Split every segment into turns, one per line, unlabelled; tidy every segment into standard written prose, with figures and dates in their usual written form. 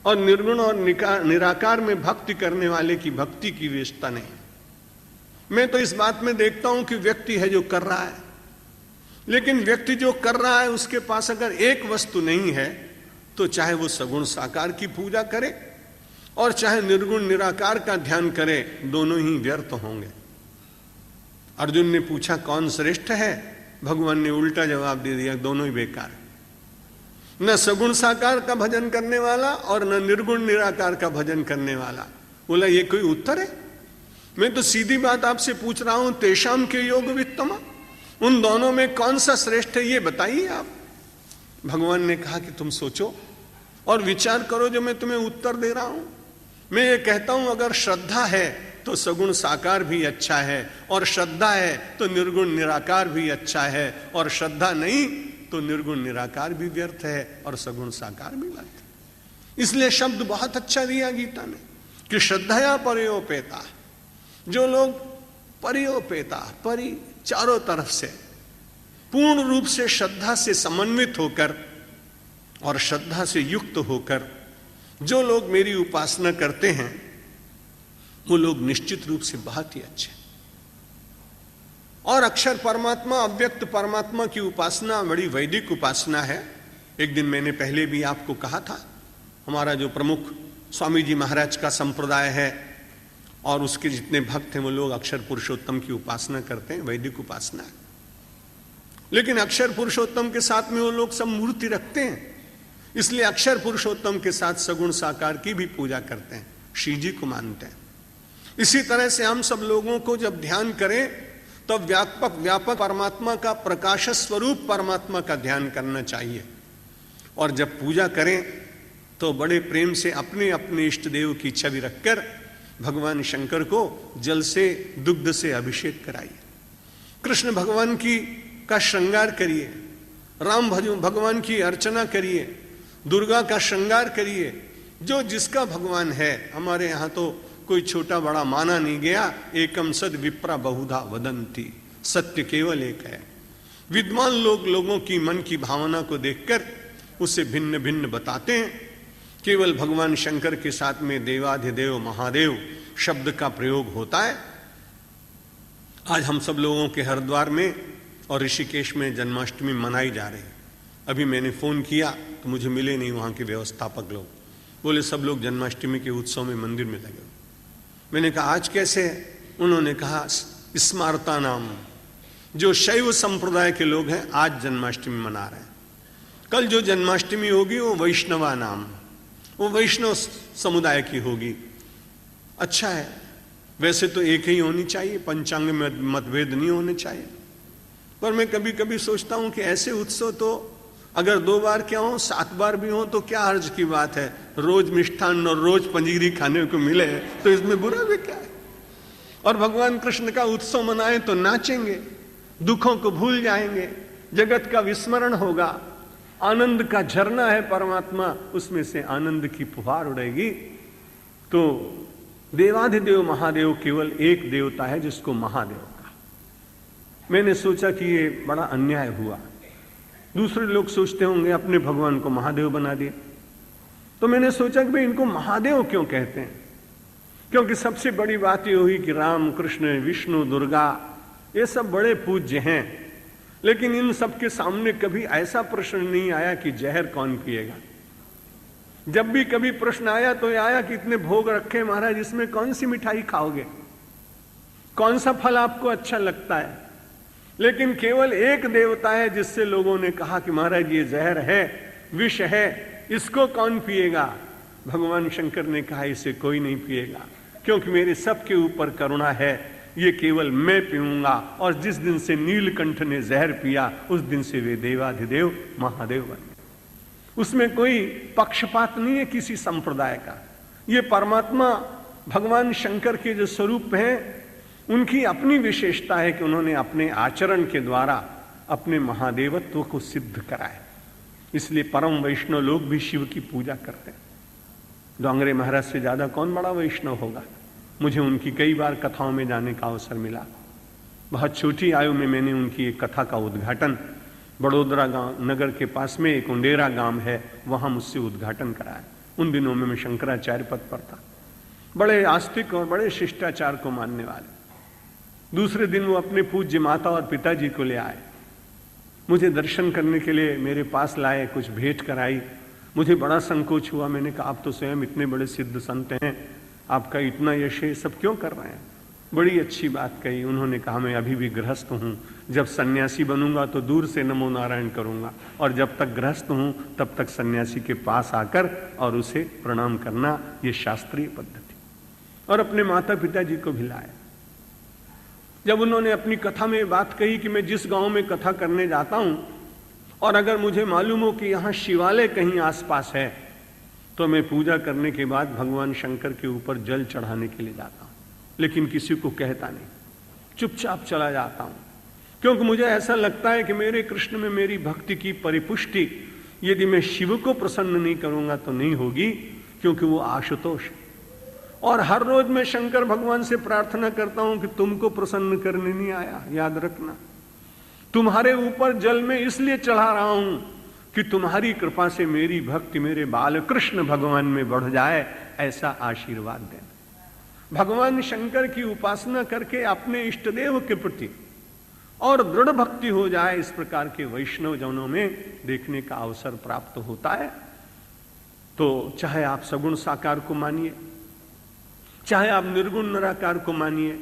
और निर्गुण और निराकार में भक्ति करने वाले की भक्ति की विशेषता नहीं। मैं तो इस बात में देखता हूं कि व्यक्ति है जो कर रहा है, लेकिन व्यक्ति जो कर रहा है उसके पास अगर एक वस्तु नहीं है तो चाहे वो सगुण साकार की पूजा करे और चाहे निर्गुण निराकार का ध्यान करे, दोनों ही व्यर्थ होंगे। अर्जुन ने पूछा कौन श्रेष्ठ है, भगवान ने उल्टा जवाब दे दिया, दोनों ही बेकार है। न सगुण साकार का भजन करने वाला और न निर्गुण निराकार का भजन करने वाला। बोला ये कोई उत्तर है? मैं तो सीधी बात आपसे पूछ रहा हूं, तेषाम के योग वित्तमा, उन दोनों में कौन सा श्रेष्ठ है ये बताइए आप। भगवान ने कहा कि तुम सोचो और विचार करो जो मैं तुम्हें उत्तर दे रहा हूं। मैं ये कहता हूं अगर श्रद्धा है तो सगुण साकार भी अच्छा है, और श्रद्धा है तो निर्गुण निराकार भी अच्छा है, और श्रद्धा नहीं तो निर्गुण निराकार भी व्यर्थ है और सगुण साकार भी व्यर्थ है। इसलिए शब्द बहुत अच्छा दिया गीता ने कि श्रद्धया पर्योपेता। जो लोग पर्योपेता, परि चारों तरफ से पूर्ण रूप से श्रद्धा से समन्वित होकर और श्रद्धा से युक्त होकर जो लोग मेरी उपासना करते हैं वो लोग निश्चित रूप से बहुत ही अच्छे। और अक्षर परमात्मा, अव्यक्त परमात्मा की उपासना बड़ी वैदिक उपासना है। एक दिन मैंने पहले भी आपको कहा था, हमारा जो प्रमुख स्वामी जी महाराज का संप्रदाय है और उसके जितने भक्त हैं वो लोग अक्षर पुरुषोत्तम की उपासना करते हैं, वैदिक उपासना है। लेकिन अक्षर पुरुषोत्तम के साथ में वो लोग सब मूर्ति रखते हैं, इसलिए अक्षर पुरुषोत्तम के साथ सगुण साकार की भी पूजा करते हैं, श्री जी को मानते हैं। इसी तरह से हम सब लोगों को जब ध्यान करें तब व्यापक परमात्मा का, प्रकाश स्वरूप परमात्मा का ध्यान करना चाहिए। और जब पूजा करें तो बड़े प्रेम से अपने अपने इष्ट देव की छवि रखकर भगवान शंकर को जल से, दुग्ध से अभिषेक कराइए। कृष्ण भगवान का श्रृंगार करिए, राम भगवान की अर्चना करिए, दुर्गा का श्रृंगार करिए। जो जिसका भगवान है, हमारे यहाँ तो कोई छोटा बड़ा माना नहीं गया। एकम सद विप्रा बहुधा वदंती, सत्य केवल एक है। विद्वान लोग लोगों की मन की भावना को देखकर उसे भिन्न भिन्न बताते हैं। केवल भगवान शंकर के साथ में देवाधिदेव महादेव शब्द का प्रयोग होता है। आज हम सब लोगों के हरिद्वार में और ऋषिकेश में जन्माष्टमी मनाई जा रही है। अभी मैंने फोन किया तो मुझे मिले नहीं वहां के व्यवस्थापक लोग, बोले सब लोग जन्माष्टमी के उत्सव में मंदिर में लगे। मैंने कहा आज कैसे है? उन्होंने कहा स्मारता नाम, जो शैव संप्रदाय के लोग हैं आज जन्माष्टमी मना रहे हैं। कल जो जन्माष्टमी होगी वो वैष्णवा नाम, वो वैष्णव समुदाय की होगी। अच्छा है, वैसे तो एक ही होनी चाहिए, पंचांग में मतभेद नहीं होने चाहिए। पर मैं कभी कभी सोचता हूं कि ऐसे उत्सव तो अगर 2 बार क्या हो, 7 बार भी हो तो क्या हर्ज की बात है। रोज मिष्ठान और रोज पंजीरी खाने को मिले तो इसमें बुरा भी क्या है। और भगवान कृष्ण का उत्सव मनाएं तो नाचेंगे, दुखों को भूल जाएंगे, जगत का विस्मरण होगा। आनंद का झरना है परमात्मा, उसमें से आनंद की फुहार उड़ेगी। तो देवाधिदेव महादेव केवल एक देवता है जिसको महादेव कहा। मैंने सोचा कि ये बड़ा अन्याय हुआ। दूसरे लोग सोचते होंगे अपने भगवान को महादेव बना दिए, तो मैंने सोचा कि भाई इनको महादेव क्यों कहते हैं? क्योंकि सबसे बड़ी बात ये हुई कि राम कृष्ण विष्णु दुर्गा ये सब बड़े पूज्य हैं, लेकिन इन सब के सामने कभी ऐसा प्रश्न नहीं आया कि जहर कौन पिएगा। जब भी कभी प्रश्न आया तो ये आया कि इतने भोग रखे महाराज, इसमें कौन सी मिठाई खाओगे, कौन सा फल आपको अच्छा लगता है। लेकिन केवल एक देवता है जिससे लोगों ने कहा कि महाराज ये जहर है, विष है, इसको कौन पिएगा? भगवान शंकर ने कहा इसे कोई नहीं पिएगा, क्योंकि मेरे सबके ऊपर करुणा है, ये केवल मैं पीऊंगा। और जिस दिन से नीलकंठ ने जहर पिया उस दिन से वे देवाधिदेव महादेव बन गए। उसमें कोई पक्षपात नहीं है किसी संप्रदाय का। ये परमात्मा भगवान शंकर के जो स्वरूप हैं उनकी अपनी विशेषता है कि उन्होंने अपने आचरण के द्वारा अपने महादेवत्व को सिद्ध कराया। इसलिए परम वैष्णव लोग भी शिव की पूजा करते हैं। डोंगरे महाराज से ज्यादा कौन बड़ा वैष्णव होगा? मुझे उनकी कई बार कथाओं में जाने का अवसर मिला। बहुत छोटी आयु में मैंने उनकी एक कथा का उद्घाटन बड़ोदरा गांव नगर के पास में एक उंडेरा गांव है, वहां मुझसे उद्घाटन कराया। उन दिनों में मैं शंकराचार्य पद पर था। बड़े आस्तिक और बड़े शिष्टाचार को मानने वाले। दूसरे दिन वो अपने पूज्य माता और पिताजी को ले आए, मुझे दर्शन करने के लिए मेरे पास लाए, कुछ भेंट कराई। मुझे बड़ा संकोच हुआ। मैंने कहा आप तो स्वयं इतने बड़े सिद्ध संत हैं, आपका इतना यश है, सब क्यों कर रहे हैं? बड़ी अच्छी बात कही। उन्होंने कहा मैं अभी भी गृहस्थ हूं, जब सन्यासी बनूंगा तो दूर से नमो नारायण करूंगा, और जब तक गृहस्थ हूं तब तक सन्यासी के पास आकर और उसे प्रणाम करना, यह शास्त्रीय पद्धति। और अपने माता पिताजी को भी लाया। जब उन्होंने अपनी कथा में बात कही कि मैं जिस गांव में कथा करने जाता हूं और अगर मुझे मालूम हो कि यहां शिवालय कहीं आसपास है तो मैं पूजा करने के बाद भगवान शंकर के ऊपर जल चढ़ाने के लिए जाता हूं, लेकिन किसी को कहता नहीं, चुपचाप चला जाता हूं, क्योंकि मुझे ऐसा लगता है कि मेरे कृष्ण में मेरी भक्ति की परिपुष्टि यदि मैं शिव को प्रसन्न नहीं करूंगा तो नहीं होगी, क्योंकि वो आशुतोष है। और हर रोज मैं शंकर भगवान से प्रार्थना करता हूं कि तुमको प्रसन्न करने नहीं आया, याद रखना, तुम्हारे ऊपर जल में इसलिए चढ़ा रहा हूं कि तुम्हारी कृपा से मेरी भक्ति मेरे बाल कृष्ण भगवान में बढ़ जाए, ऐसा आशीर्वाद देना। भगवान शंकर की उपासना करके अपने इष्ट देव के प्रति और दृढ़ भक्ति हो जाए, इस प्रकार के वैष्णव जनों में देखने का अवसर प्राप्त होता है। तो चाहे आप सगुण साकार को मानिए, चाहे आप निर्गुण निराकार को मानिए।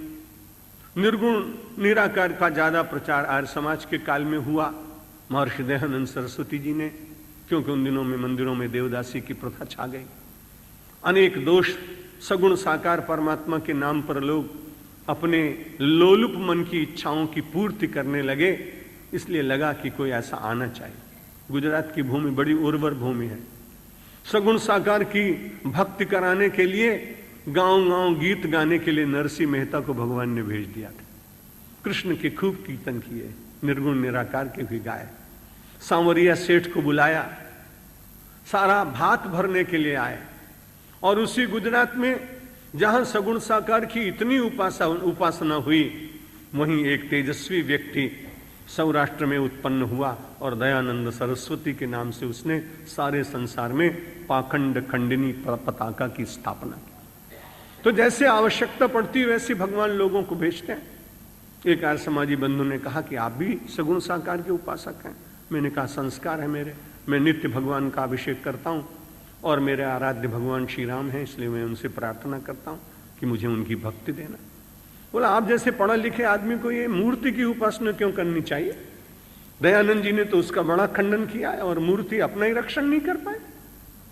निर्गुण निराकार का ज्यादा प्रचार आर्य समाज के काल में हुआ, महर्षि दयानंद सरस्वती जी ने, क्योंकि उन दिनों में मंदिरों में देवदासी की प्रथा छा गई। अनेक दोष सगुण साकार परमात्मा के नाम पर लोग अपने लोलुप मन की इच्छाओं की पूर्ति करने लगे, इसलिए लगा कि कोई ऐसा आना चाहिए। गुजरात की भूमि बड़ी उर्वर भूमि है। सगुण साकार की भक्ति कराने के लिए गांव गांव गीत गाने के लिए नरसिंह मेहता को भगवान ने भेज दिया था। कृष्ण के खूब कीर्तन किए, निर्गुण निराकार के भी गाए। सांवरिया सेठ को बुलाया, सारा भात भरने के लिए आए। और उसी गुजरात में जहां सगुण साकार की इतनी उपासना हुई, वहीं एक तेजस्वी व्यक्ति सौराष्ट्र में उत्पन्न हुआ और दयानंद सरस्वती के नाम से उसने सारे संसार में पाखंड खंडिनी पताका की स्थापना की। तो जैसे आवश्यकता पड़ती वैसे भगवान लोगों को भेजते हैं। एक आर्य समाजी बंधु ने कहा कि आप भी सगुण साकार के उपासक हैं। मैंने कहा संस्कार है मेरे, मैं नित्य भगवान का अभिषेक करता हूं और मेरे आराध्य भगवान श्री राम हैं, इसलिए मैं उनसे प्रार्थना करता हूं कि मुझे उनकी भक्ति देना। बोला आप जैसे पढ़ा लिखे आदमी को ये मूर्ति की उपासना क्यों करनी चाहिए? दयानंद जी ने तो उसका बड़ा खंडन किया है और मूर्ति अपना ही रक्षण नहीं कर पाए।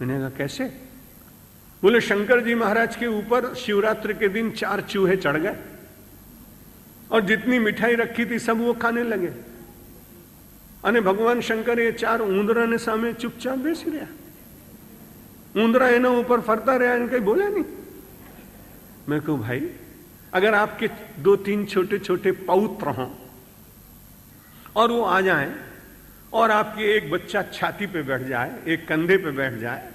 मैंने कहा कैसे? बोले शंकर जी महाराज के ऊपर शिवरात्रि के दिन 4 चूहे चढ़ गए और जितनी मिठाई रखी थी सब वो खाने लगे। अने भगवान शंकर ये 4 ऊंदरा ने सामे चुपचाप बेसी रहा। ऊंदरा एना ऊपर फरता रहा, कहीं बोला नहीं। मैं कहूं भाई अगर आपके 2-3 छोटे छोटे पौत्र हों और वो आ जाएं और आपके एक बच्चा छाती पे बैठ जाए, एक कंधे पे बैठ जाए,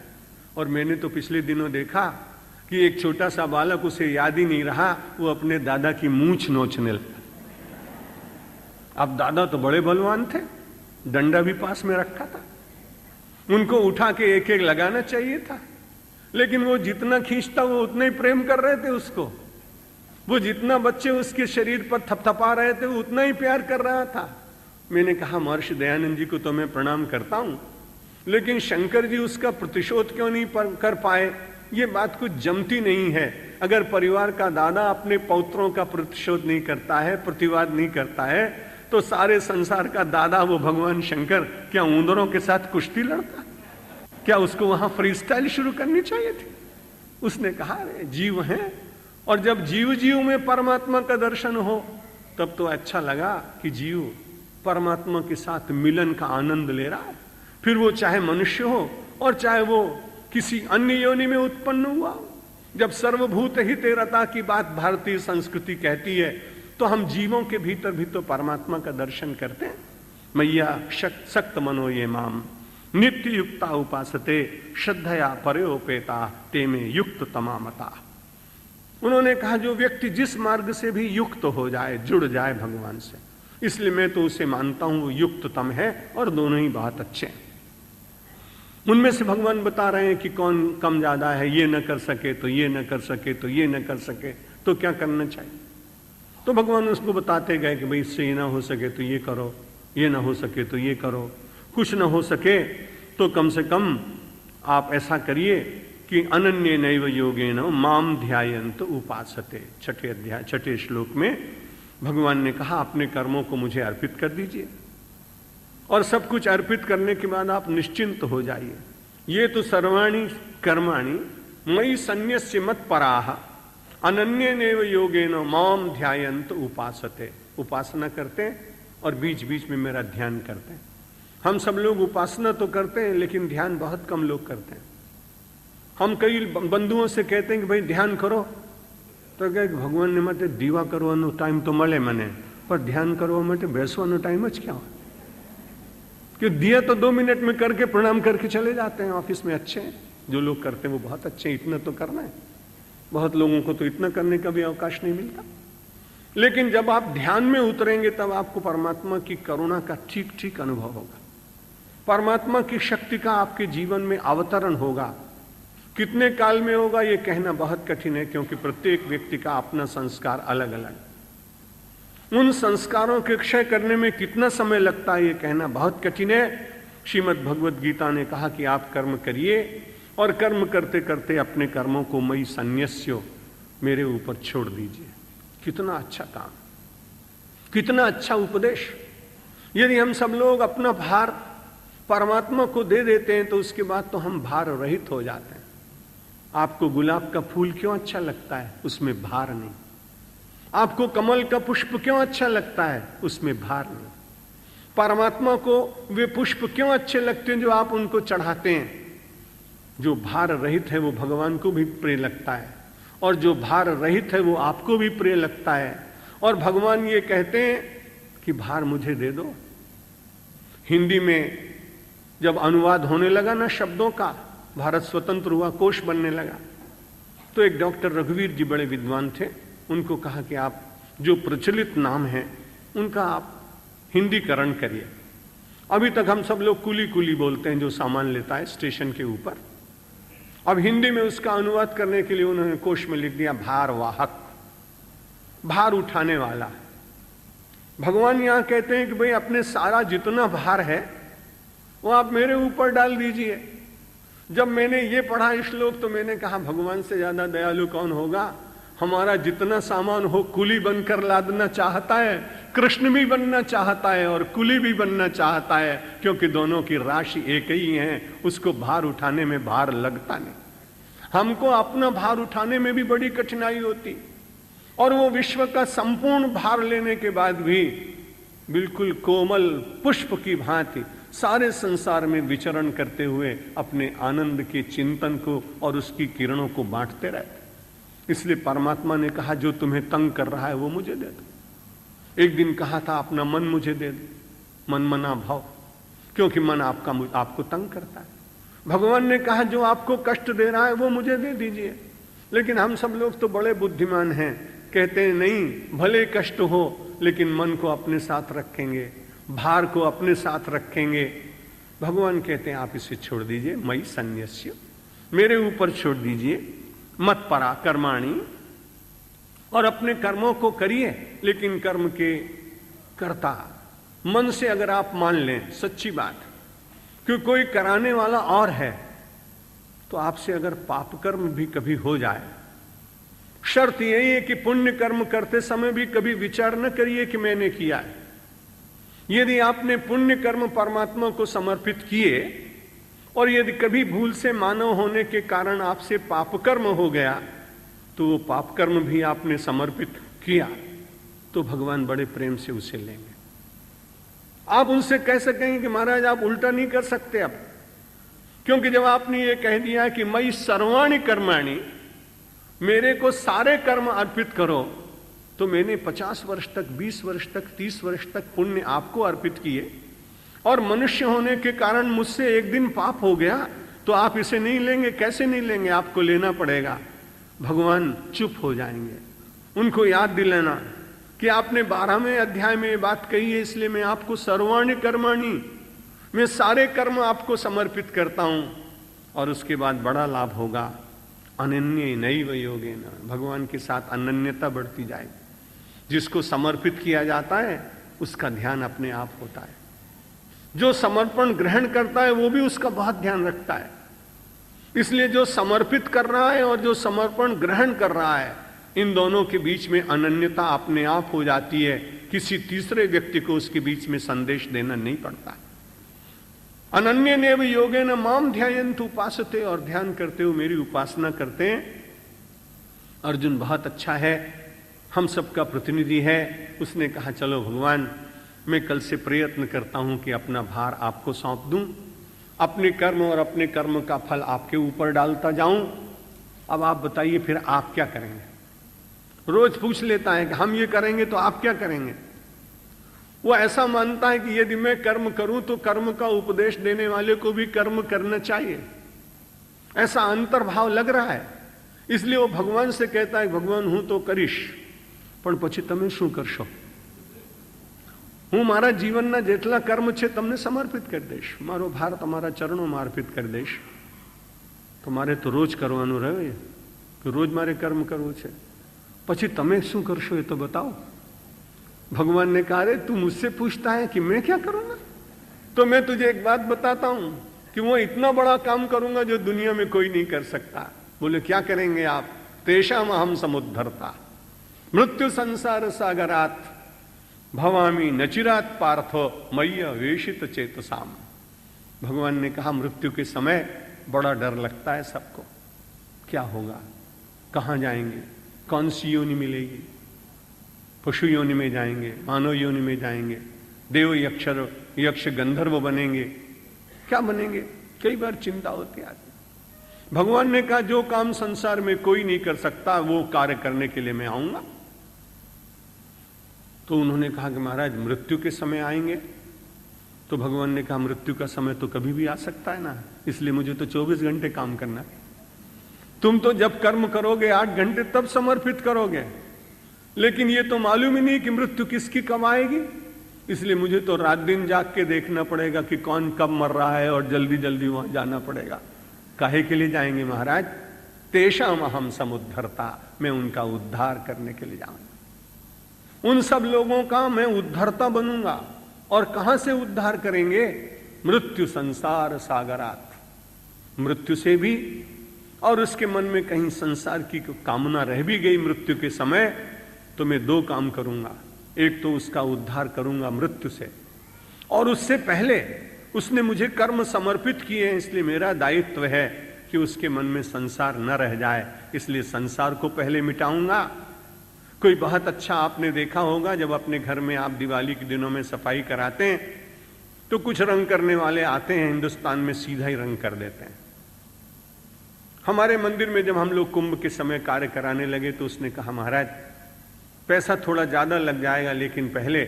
और मैंने तो पिछले दिनों देखा कि एक छोटा सा बालक, उसे याद ही नहीं रहा, वो अपने दादा की मूंछ नोचने लगा। अब दादा तो बड़े बलवान थे, डंडा भी पास में रखा था, उनको उठा के एक एक लगाना चाहिए था, लेकिन वो जितना खींचता वो उतना ही प्रेम कर रहे थे उसको। वो जितना बच्चे उसके शरीर पर थपथपा रहे थे वो उतना ही प्यार कर रहा था। मैंने कहा महर्षि दयानंद जी को तो मैं प्रणाम करता हूं, लेकिन शंकर जी उसका प्रतिशोध क्यों नहीं कर पाए? ये बात कुछ जमती नहीं है। अगर परिवार का दादा अपने पौत्रों का प्रतिशोध नहीं करता है, प्रतिवाद नहीं करता है, तो सारे संसार का दादा वो भगवान शंकर क्या ऊंदरों के साथ कुश्ती लड़ता? क्या उसको वहां फ्री स्टाइल शुरू करनी चाहिए थी? उसने कहा अरे जीव हैं, और जब जीव जीव में परमात्मा का दर्शन हो तब तो अच्छा लगा कि जीव परमात्मा के साथ मिलन का आनंद ले रहा है। फिर वो चाहे मनुष्य हो और चाहे वो किसी अन्य योनि में उत्पन्न हुआ। जब सर्वभूत हित रता की बात भारतीय संस्कृति कहती है, तो हम जीवों के भीतर भी तो परमात्मा का दर्शन करते हैं। मैया सक्त मनो ये माम नित्य युक्ता उपासते श्रद्धया परोपेता ते में युक्त तमामता। उन्होंने कहा जो व्यक्ति जिस मार्ग से भी युक्त हो जाए, जुड़ जाए भगवान से, इसलिए मैं तो उसे मानता हूं वो युक्ततम है, और दोनों ही बहुत अच्छे हैं। उनमें से भगवान बता रहे हैं कि कौन कम ज्यादा है, ये न कर सके तो ये न कर सके तो ये न कर सके तो क्या करना चाहिए। तो भगवान उसको बताते गए कि भाई इससे ये ना हो सके तो ये करो, ये ना हो सके तो ये करो, कुछ ना हो सके तो कम से कम आप ऐसा करिए कि अनन्य नैव योगेन माम ध्यायन्त उपासते। छठे अध्याय छठे श्लोक में भगवान ने कहा अपने कर्मों को मुझे अर्पित कर दीजिए और सब कुछ अर्पित करने के बाद आप निश्चिंत हो जाइए। ये तो सर्वाणी कर्माणि मयि सन्न्यस्य मत्पराः अनन्य नैव योगेन माम ध्यायन्त उपासते। उपासना करते हैं और बीच बीच में मेरा ध्यान करते हैं। हम सब लोग उपासना तो करते हैं लेकिन ध्यान बहुत कम लोग करते हैं। हम कई बंधुओं से कहते हैं कि भाई ध्यान करो तो कहे भगवान ने मत दीवा करવાનો टाइम तो મળે મને, पर ध्यान करवा માટે બેસવાનો टाइम જ क्या हो कि दिया तो 2 मिनट में करके प्रणाम करके चले जाते हैं ऑफिस में। अच्छे हैं जो लोग करते हैं वो बहुत अच्छे हैं, इतना तो करना है। बहुत लोगों को तो इतना करने का भी अवकाश नहीं मिलता। लेकिन जब आप ध्यान में उतरेंगे तब आपको परमात्मा की करुणा का ठीक ठीक अनुभव होगा, परमात्मा की शक्ति का आपके जीवन में अवतरण होगा। कितने काल में होगा ये कहना बहुत कठिन है, क्योंकि प्रत्येक व्यक्ति का अपना संस्कार अलग अलग। उन संस्कारों के क्षय करने में कितना समय लगता है ये कहना बहुत कठिन है। श्रीमद् भगवद गीता ने कहा कि आप कर्म करिए और कर्म करते करते अपने कर्मों को मयि सन्न्यस्यो, मेरे ऊपर छोड़ दीजिए। कितना अच्छा काम, कितना अच्छा उपदेश। यदि हम सब लोग अपना भार परमात्मा को दे देते हैं तो उसके बाद तो हम भार रहित हो जाते हैं। आपको गुलाब का फूल क्यों अच्छा लगता है? उसमें भार नहीं। आपको कमल का पुष्प क्यों अच्छा लगता है? उसमें भार नहीं। परमात्मा को वे पुष्प क्यों अच्छे लगते हैं जो आप उनको चढ़ाते हैं? जो भार रहित है वो भगवान को भी प्रिय लगता है और जो भार रहित है वो आपको भी प्रिय लगता है। और भगवान ये कहते हैं कि भार मुझे दे दो। हिंदी में जब अनुवाद होने लगा ना शब्दों का, भारत स्वतंत्र हुआ, कोश बनने लगा, तो एक डॉक्टर रघुवीर जी बड़े विद्वान थे, उनको कहा कि आप जो प्रचलित नाम हैं उनका आप हिंदीकरण करिए। अभी तक हम सब लोग कुली कुली बोलते हैं जो सामान लेता है स्टेशन के ऊपर। अब हिंदी में उसका अनुवाद करने के लिए उन्होंने कोश में लिख दिया भार वाहक, भार उठाने वाला। भगवान यहां कहते हैं कि भाई अपने सारा जितना भार है वो आप मेरे ऊपर डाल दीजिए। जब मैंने ये पढ़ा श्लोक तो मैंने कहा भगवान से ज्यादा दयालु कौन होगा। हमारा जितना सामान हो कुली बनकर लादना चाहता है, कृष्ण भी बनना चाहता है और कुली भी बनना चाहता है, क्योंकि दोनों की राशि एक ही है। उसको भार उठाने में भार लगता नहीं। हमको अपना भार उठाने में भी बड़ी कठिनाई होती, और वो विश्व का संपूर्ण भार लेने के बाद भी बिल्कुल कोमल पुष्प की भांति सारे संसार में विचरण करते हुए अपने आनंद के चिंतन को और उसकी किरणों को बांटते रहते। इसलिए परमात्मा ने कहा जो तुम्हें तंग कर रहा है वो मुझे दे दो। एक दिन कहा था अपना मन मुझे दे दो, मन मना भाव, क्योंकि मन आपको तंग करता है। भगवान ने कहा जो आपको कष्ट दे रहा है वो मुझे दे दीजिए। लेकिन हम सब लोग तो बड़े बुद्धिमान हैं, कहते हैं नहीं भले कष्ट हो लेकिन मन को अपने साथ रखेंगे, भार को अपने साथ रखेंगे। भगवान कहते हैं आप इसे छोड़ दीजिए, मयि सन्न्यस्य, मेरे ऊपर छोड़ दीजिए, मत परा कर्माणि, और अपने कर्मों को करिए। लेकिन कर्म के कर्ता मन से अगर आप मान लें, सच्ची बात, कि कोई कराने वाला और है, तो आपसे अगर पाप कर्म भी कभी हो जाए, शर्त यही है कि पुण्य कर्म करते समय भी कभी विचार न करिए कि मैंने किया है। यदि आपने पुण्य कर्म परमात्मा को समर्पित किए और यदि कभी भूल से मानव होने के कारण आपसे पाप कर्म हो गया, तो वो पाप कर्म भी आपने समर्पित किया, तो भगवान बड़े प्रेम से उसे लेंगे। आप उनसे कह सकेंगे कि महाराज आप उल्टा नहीं कर सकते अब, क्योंकि जब आपने ये कह दिया कि मयि सर्वाणि कर्माणि, मेरे को सारे कर्म अर्पित करो, तो मैंने 50 वर्ष तक, 20 वर्ष तक, 30 वर्ष तक पुण्य आपको अर्पित किए, और मनुष्य होने के कारण मुझसे एक दिन पाप हो गया, तो आप इसे नहीं लेंगे। कैसे नहीं लेंगे? आपको लेना पड़ेगा। भगवान चुप हो जाएंगे। उनको याद दिलाना कि आपने 12वें अध्याय में ये बात कही है, इसलिए मैं आपको सर्वाणि कर्माणि, मैं सारे कर्म आपको समर्पित करता हूं और उसके बाद बड़ा लाभ होगा। अनन्य नैव योगेन, भगवान के साथ अनन्यता बढ़ती जाएगी। जिसको समर्पित किया जाता है उसका ध्यान अपने आप होता है। जो समर्पण ग्रहण करता है वो भी उसका बहुत ध्यान रखता है। इसलिए जो समर्पित कर रहा है और जो समर्पण ग्रहण कर रहा है, इन दोनों के बीच में अनन्यता अपने आप हो जाती है। किसी तीसरे व्यक्ति को उसके बीच में संदेश देना नहीं पड़ता। अनन्य नेव योगेन माम ध्यायन्तु उपासते, और ध्यान करते हो मेरी उपासना करते हैं। अर्जुन बहुत अच्छा है, हम सबका प्रतिनिधि है। उसने कहा चलो भगवान, मैं कल से प्रयत्न करता हूं कि अपना भार आपको सौंप दूं, अपने कर्म और अपने कर्म का फल आपके ऊपर डालता जाऊं। अब आप बताइए फिर आप क्या करेंगे? रोज पूछ लेता है कि हम ये करेंगे तो आप क्या करेंगे। वो ऐसा मानता है कि यदि मैं कर्म करूं तो कर्म का उपदेश देने वाले को भी कर्म करना चाहिए, ऐसा अंतर्भाव लग रहा है। इसलिए वो भगवान से कहता है भगवान हूं तो करीश, પણ પછી તમે શું કરશો? હું મારા જીવનના જેટલા કર્મ છે તમને સમર્પિત કરી દઈશ, મારો ભાર તમારા ચરણોમાં અર્પિત કરી દઈશ। તો મારે તો રોજ કરવાનું રહે કે રોજ મારે કર્મ કરવું છે, પછી તમે શું કરશો એ તો बताओ। भगवान ने कहा अरे तू मुझसे पूछता है कि मैं क्या करूंगा, तो मैं तुझे एक बात बताता हूं कि वो इतना बड़ा काम करूंगा जो दुनिया में कोई नहीं कर सकता। बोले क्या करेंगे आप? तेषाम अहम समुद्धरता मृत्यु संसार सागरात भवामी नचिरात पार्थो मय्य वेशित चेतसाम। भगवान ने कहा मृत्यु के समय बड़ा डर लगता है सबको, क्या होगा, कहां जाएंगे, कौन सी योनि मिलेगी। पशु योनि में जाएंगे, मानव योनि में जाएंगे, देव यक्ष गंधर्व बनेंगे, क्या बनेंगे, कई बार चिंता होती आती। भगवान ने कहा जो काम संसार में कोई नहीं कर सकता वो कार्य करने के लिए मैं आऊंगा। तो उन्होंने कहा कि महाराज मृत्यु के समय आएंगे। तो भगवान ने कहा मृत्यु का समय तो कभी भी आ सकता है ना, इसलिए मुझे तो 24 घंटे काम करना है। तुम तो जब कर्म करोगे 8 घंटे तब समर्पित करोगे, लेकिन ये तो मालूम ही नहीं कि मृत्यु किसकी कब आएगी। इसलिए मुझे तो रात दिन जाग के देखना पड़ेगा कि कौन कब मर रहा है और जल्दी जल्दी वहां जाना पड़ेगा। काहे के लिए जाएंगे महाराज? तेषाम अहम समुद्धरता, मैं उनका उद्धार करने के लिए जाऊंगा। उन सब लोगों का मैं उद्धारता बनूंगा। और कहां से उद्धार करेंगे? मृत्यु संसार सागरात, मृत्यु से भी। और उसके मन में कहीं संसार की कामना रह भी गई मृत्यु के समय, तो मैं 2 काम करूंगा। एक तो उसका उद्धार करूंगा मृत्यु से, और उससे पहले उसने मुझे कर्म समर्पित किए हैं, इसलिए मेरा दायित्व है कि उसके मन में संसार न रह जाए, इसलिए संसार को पहले मिटाऊंगा। कोई बहुत अच्छा आपने देखा होगा, जब अपने घर में आप दिवाली के दिनों में सफाई कराते हैं तो कुछ रंग करने वाले आते हैं, हिंदुस्तान में सीधा ही रंग कर देते हैं। हमारे मंदिर में जब हम लोग कुंभ के समय कार्य कराने लगे तो उसने कहा महाराज पैसा थोड़ा ज्यादा लग जाएगा, लेकिन पहले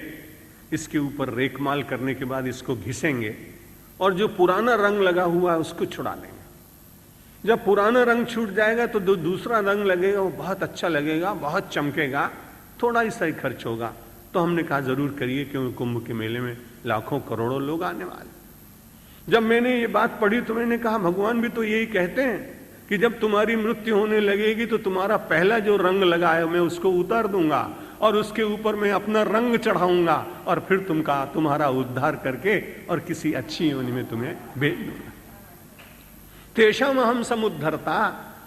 इसके ऊपर रेखमाल करने के बाद इसको घिसेंगे और जो पुराना रंग लगा हुआ है उसको छुड़ा देंगे। जब पुराना रंग छूट जाएगा तो जो दूसरा रंग लगेगा वो बहुत अच्छा लगेगा, बहुत चमकेगा, थोड़ा ही सही खर्च होगा। तो हमने कहा जरूर करिए, क्योंकि कुंभ के मेले में लाखों करोड़ों लोग आने वाले। जब मैंने ये बात पढ़ी तो मैंने कहा भगवान भी तो यही कहते हैं कि जब तुम्हारी मृत्यु होने लगेगी तो तुम्हारा पहला जो रंग लगा है मैं उसको उतार दूंगा और उसके ऊपर मैं अपना रंग चढ़ाऊंगा और फिर तुम्हारा उद्धार करके और किसी अच्छी योनि में तुम्हें भेज दूंगा। तेषाम अहम समुद्धरता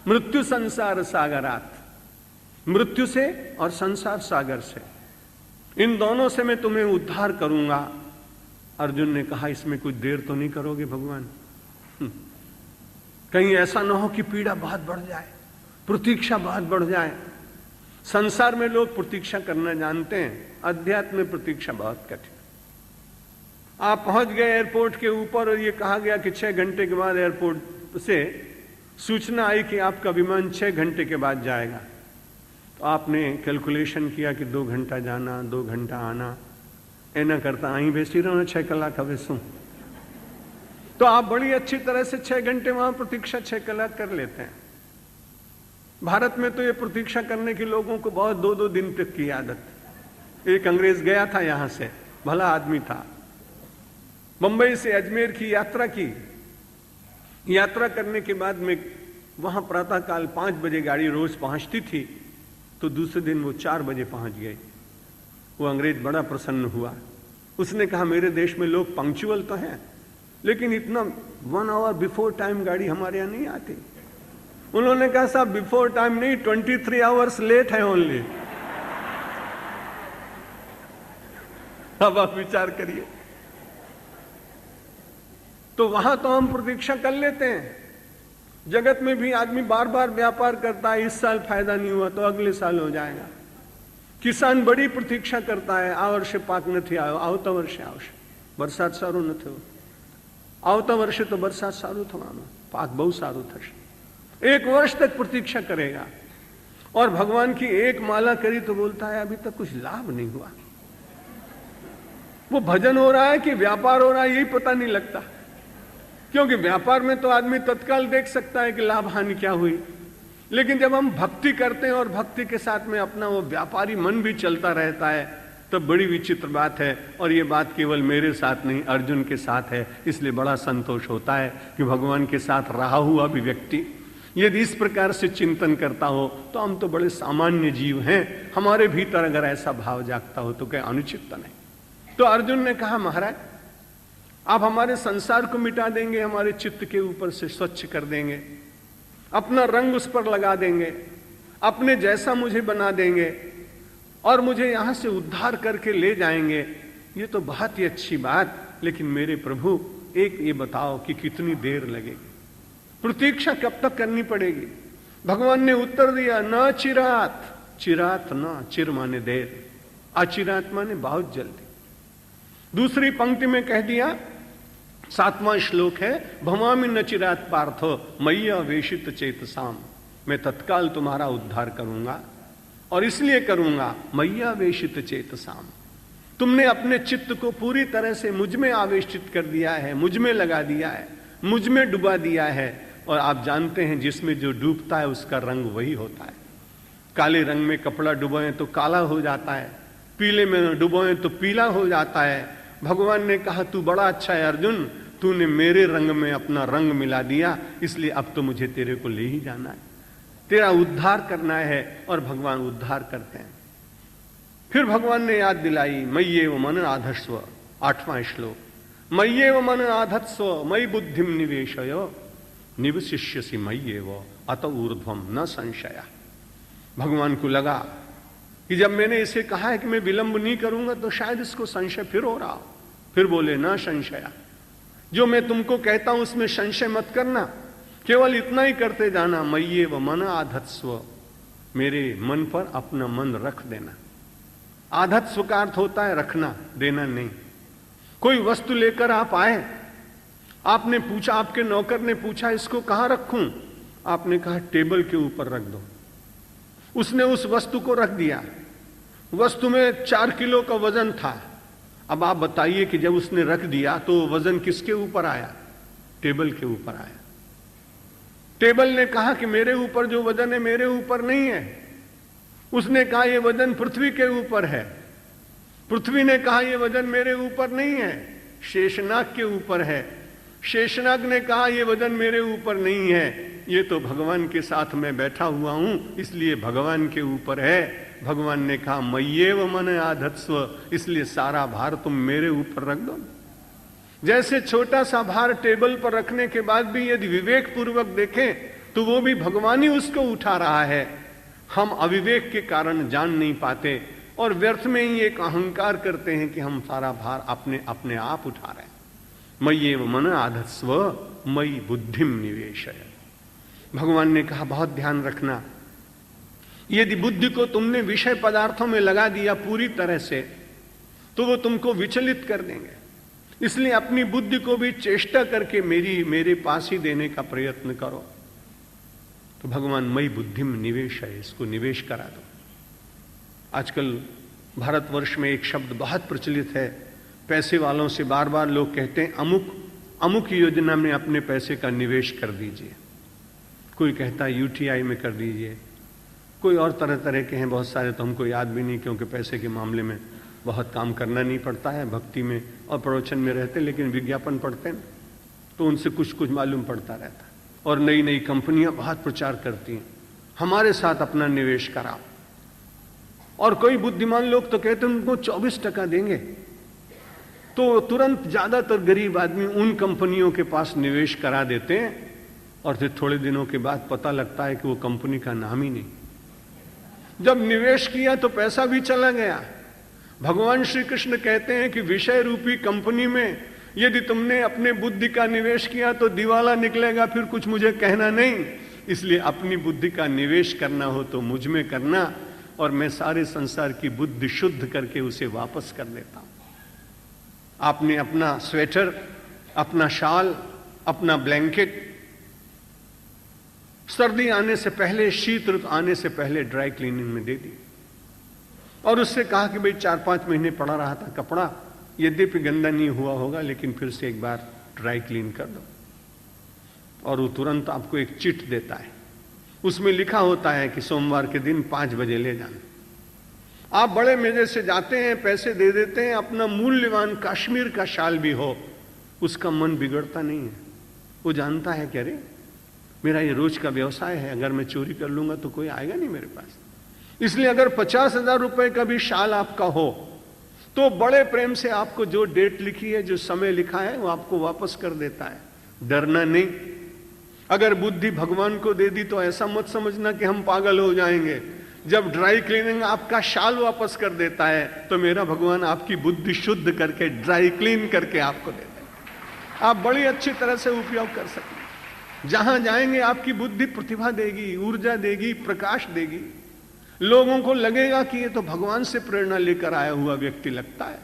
मृत्यु संसार सागरात, मृत्यु से और संसार सागर से, इन दोनों से मैं तुम्हें उद्धार करूंगा। अर्जुन ने कहा इसमें कुछ देर तो नहीं करोगे भगवान? कहीं ऐसा ना हो कि पीड़ा बहुत बढ़ जाए, प्रतीक्षा बहुत बढ़ जाए। संसार में लोग प्रतीक्षा करना जानते हैं, अध्यात्म में प्रतीक्षा बहुत कठिन। आप पहुंच गए एयरपोर्ट के ऊपर और ये कहा गया कि 6 घंटे के बाद एयरपोर्ट से सूचना आई कि आपका विमान 6 घंटे के बाद जाएगा। तो आपने कैलकुलेशन किया कि 2 घंटा जाना 2 घंटा आना, एना करता आई बेसी रहो 6 कलाक હવે શું। तो आप बड़ी अच्छी तरह से 6 घंटे वहां प्रतीक्षा 6 कलाक कर लेते हैं। भारत में तो ये प्रतीक्षा करने के लोगों को बहुत 2-2 दिन तक की आदत। एक अंग्रेज गया था यहां से, भला आदमी था, बंबई से अजमेर की यात्रा की। यात्रा करने के बाद में वहां प्रातःकाल 5 बजे गाड़ी रोज पहुंचती थी, तो दूसरे दिन वो 4 बजे पहुंच गए। वो अंग्रेज बड़ा प्रसन्न हुआ। उसने कहा मेरे देश में लोग पंक्चुअल तो हैं, लेकिन इतना 1 आवर बिफोर टाइम गाड़ी हमारे यहां नहीं आती। उन्होंने कहा साहब बिफोर टाइम नहीं, 23 आवर्स लेट है ओनली। अब आप विचार करिए। तो वहां तो हम प्रतीक्षा कर लेते हैं। जगत में भी आदमी बार बार व्यापार करता है, इस साल फायदा नहीं हुआ तो अगले साल हो जाएगा। किसान बड़ी प्रतीक्षा करता है, आ वर्षे पाक नहीं आयो, आवता वर्षे आवशे, वरसाद सारो न थयो, आवता वर्षे तो वरसाद सारो थवानो, पाक बहुत सारो थशे। 1 वर्ष तक प्रतीक्षा करेगा और भगवान की एक माला करी तो बोलता है अभी तक कुछ लाभ नहीं हुआ। वो भजन हो रहा है कि व्यापार हो रहा है यही पता नहीं लगता, क्योंकि व्यापार में तो आदमी तत्काल देख सकता है कि लाभ हानि क्या हुई, लेकिन जब हम भक्ति करते हैं और भक्ति के साथ में अपना वो व्यापारी मन भी चलता रहता है, तब बड़ी विचित्र बात है। और ये बात केवल मेरे साथ नहीं, अर्जुन के साथ है। इसलिए बड़ा संतोष होता है कि भगवान के साथ रहा हुआ भी व्यक्ति यदि इस प्रकार से चिंतन करता हो तो हम तो बड़े सामान्य जीव हैं, हमारे भीतर अगर ऐसा भाव जागता हो तो क्या अनुचित तो नहीं। तो अर्जुन ने कहा महाराज आप हमारे संसार को मिटा देंगे, हमारे चित्त के ऊपर से स्वच्छ कर देंगे, अपना रंग उस पर लगा देंगे, अपने जैसा मुझे बना देंगे और मुझे यहां से उद्धार करके ले जाएंगे, ये तो बहुत ही अच्छी बात। लेकिन मेरे प्रभु एक ये बताओ कि कितनी देर लगेगी, प्रतीक्षा कब तक करनी पड़ेगी। भगवान ने उत्तर दिया न चिरात, चिरात न, चिर माने देर, अचिरात माने बहुत जल्दी। दूसरी पंक्ति में कह दिया, 7वां श्लोक है, भवामि न चिरात पार्थो मैया वेशित चेतसाम, मैं तत्काल तुम्हारा उद्धार करूंगा और इसलिए करूंगा मैया वेशित चेतसाम, तुमने अपने चित्त को पूरी तरह से मुझ में आवेशित कर दिया है, मुझ में लगा दिया है, मुझ में डुबा दिया है। और आप जानते हैं जिसमें जो डूबता है उसका रंग वही होता है। काले रंग में कपड़ा डुबोए तो काला हो जाता है, पीले में डुबोए तो पीला हो जाता है। भगवान ने कहा तू बड़ा अच्छा है अर्जुन, तूने मेरे रंग में अपना रंग मिला दिया, इसलिए अब तो मुझे तेरे को ले ही जाना है, तेरा उद्धार करना है। और भगवान उद्धार करते हैं। फिर भगवान ने याद दिलाई, मय्येव मन आधत्स्व, 8वां श्लोक, मय्येव मन आधत्स्व मयि बुद्धिम निवेशय निवशिष्यसि मय्येव अत ऊर्ध्वम न संशय। भगवान को लगा कि जब मैंने इसे कहा है कि मैं विलंब नहीं करूंगा तो शायद इसको संशय फिर हो रहा हो। फिर बोले न संशय, जो मैं तुमको कहता हूं उसमें संशय मत करना, केवल इतना ही करते जाना, मय्येव मन आधत्स्व, मेरे मन पर अपना मन रख देना। आधत्स्व का अर्थ होता है रखना, देना नहीं। कोई वस्तु लेकर आप आए, आपने पूछा, आपके नौकर ने पूछा इसको कहां रखूं, आपने कहा टेबल के ऊपर रख दो। उसने उस वस्तु को रख दिया, वस्तु में 4 किलो का वजन था। अब आप बताइए कि जब उसने रख दिया तो वजन किसके ऊपर आया? टेबल के ऊपर आया। टेबल ने कहा कि मेरे ऊपर जो वजन है मेरे ऊपर नहीं है। उसने कहा यह वजन पृथ्वी के ऊपर है। पृथ्वी ने कहा यह वजन मेरे ऊपर नहीं है, शेषनाग के ऊपर है। शेषनाग ने कहा यह वजन मेरे ऊपर नहीं है, ये तो भगवान के साथ मैं बैठा हुआ हूं इसलिए भगवान के ऊपर है। भगवान ने कहा मय्येव मन आधत्स्व, इसलिए सारा भार तुम मेरे ऊपर रख दो। जैसे छोटा सा भार टेबल पर रखने के बाद भी यदि विवेक पूर्वक देखें तो वो भी भगवान ही उसको उठा रहा है। हम अविवेक के कारण जान नहीं पाते और व्यर्थ में ही एक अहंकार करते हैं कि हम सारा भार अपने आप उठा रहे हैं। मय्येव मन आधत्स्व मयि बुद्धिम निवेशय। भगवान ने कहा बहुत ध्यान रखना, यदि बुद्धि को तुमने विषय पदार्थों में लगा दिया पूरी तरह से तो वो तुमको विचलित कर देंगे। इसलिए अपनी बुद्धि को भी चेष्टा करके मेरे पास ही देने का प्रयत्न करो। तो भगवान मई बुद्धिम निवेश है, इसको निवेश करा दो। आजकल भारतवर्ष में एक शब्द बहुत प्रचलित है, पैसे वालों से बार बार लोग कहते हैं अमुक योजना में अपने पैसे का निवेश कर दीजिए। कोई कहता है यूटीआई में कर दीजिए, कोई और तरह तरह के हैं बहुत सारे, तो हमको याद भी नहीं क्योंकि पैसे के मामले में बहुत काम करना नहीं पड़ता है भक्ति में और प्रवचन में रहते, लेकिन विज्ञापन पढ़ते हैं तो उनसे कुछ कुछ मालूम पड़ता रहता है। और नई नई कंपनियां बहुत प्रचार करती हैं, हमारे साथ अपना निवेश कराओ। और कोई बुद्धिमान लोग तो कहते हैं उनको 24% देंगे, तो तुरंत ज्यादातर गरीब आदमी उन कंपनियों के पास निवेश करा देते हैं और फिर थोड़े दिनों के बाद पता लगता है कि वो कंपनी का नाम ही नहीं। जब निवेश किया तो पैसा भी चला गया। भगवान श्री कृष्ण कहते हैं कि विषय रूपी कंपनी में यदि तुमने अपने बुद्धि का निवेश किया तो दिवाला निकलेगा, फिर कुछ मुझे कहना नहीं। इसलिए अपनी बुद्धि का निवेश करना हो तो मुझ में करना, और मैं सारे संसार की बुद्धि शुद्ध करके उसे वापस कर देता हूं। आपने अपना स्वेटर, अपना शाल, अपना ब्लैंकेट सर्दी आने से पहले, शीत ऋतु आने से पहले ड्राई क्लीनिंग में दे दी और उससे कहा कि भाई 4-5 महीने पड़ा रहा था कपड़ा, यद्यपि गंदा नहीं हुआ होगा लेकिन फिर से एक बार ड्राई क्लीन कर दो। और वो तुरंत आपको एक चिट देता है, उसमें लिखा होता है कि सोमवार के दिन 5 बजे ले जाना। आप बड़े मजे से जाते हैं, पैसे दे देते हैं, अपना मूल्यवान कश्मीर का शाल भी हो, उसका मन बिगड़ता नहीं है। वो जानता है कि अरे मेरा ये रोज का व्यवसाय है, अगर मैं चोरी कर लूंगा तो कोई आएगा नहीं मेरे पास। इसलिए अगर 50,000 रुपए का भी शाल आपका हो तो बड़े प्रेम से आपको जो डेट लिखी है, जो समय लिखा है, वो आपको वापस कर देता है। डरना नहीं। अगर बुद्धि भगवान को दे दी तो ऐसा मत समझना कि हम पागल हो जाएंगे। जब ड्राई क्लीनिंग आपका शाल वापस कर देता है तो मेरा भगवान आपकी बुद्धि शुद्ध करके ड्राई क्लीन करके आपको देता है। आप बड़ी अच्छी तरह से उपयोग कर सकते। जहां जाएंगे आपकी बुद्धि प्रतिभा देगी, ऊर्जा देगी, प्रकाश देगी। लोगों को लगेगा कि ये तो भगवान से प्रेरणा लेकर आया हुआ व्यक्ति लगता है।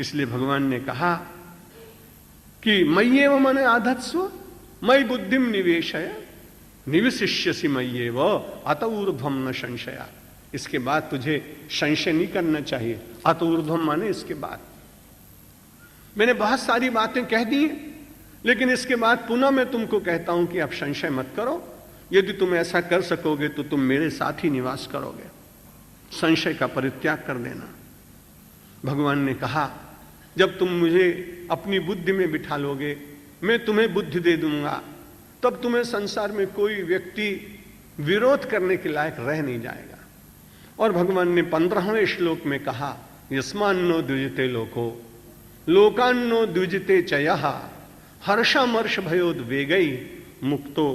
इसलिए भगवान ने कहा कि मय्येव मन आधत्स्व मयि बुद्धिम निवेशय निविशिष्यसि मय्येव अत ऊर्ध्वम न संशया। इसके बाद तुझे संशय नहीं करना चाहिए। अत ऊर्ध्वम माने इसके बाद। मैंने बहुत सारी बातें कह दी, लेकिन इसके बाद पुनः मैं तुमको कहता हूं कि आप संशय मत करो। यदि तुम ऐसा कर सकोगे तो तुम मेरे साथ ही निवास करोगे। संशय का परित्याग कर देना। भगवान ने कहा जब तुम मुझे अपनी बुद्धि में बिठा लोगे, मैं तुम्हें बुद्धि दे दूंगा, तब तुम्हें संसार में कोई व्यक्ति विरोध करने के लायक रह नहीं जाएगा। और भगवान ने 15वें श्लोक में कहा यस्मान्नो द्विजते लोको लोकान्नो द्विजते चयः हर्षामर्ष भयोद्वेगै मुक्तो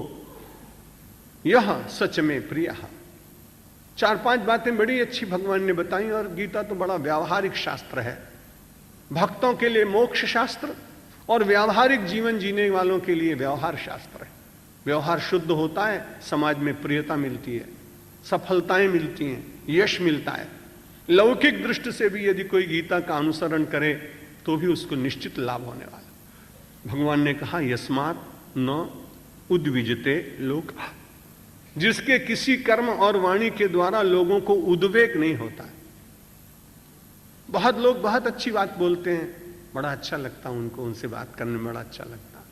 यह सच में प्रिय। 4-5 बातें बड़ी अच्छी भगवान ने बताई। और गीता तो बड़ा व्यावहारिक शास्त्र है, भक्तों के लिए मोक्ष शास्त्र और व्यावहारिक जीवन जीने वालों के लिए व्यवहार शास्त्र है। व्यवहार शुद्ध होता है, समाज में प्रियता मिलती है, सफलताएं मिलती हैं, यश मिलता है। लौकिक दृष्टि से भी यदि कोई गीता का अनुसरण करे तो भी उसको निश्चित लाभ होने वाला। भगवान ने कहा यस्मात् न उद्विजते लोक, जिसके किसी कर्म और वाणी के द्वारा लोगों को उद्वेग नहीं होता है। बहुत लोग बहुत अच्छी बात बोलते हैं, बड़ा अच्छा लगता है उनको, उनसे बात करने में बड़ा अच्छा लगता।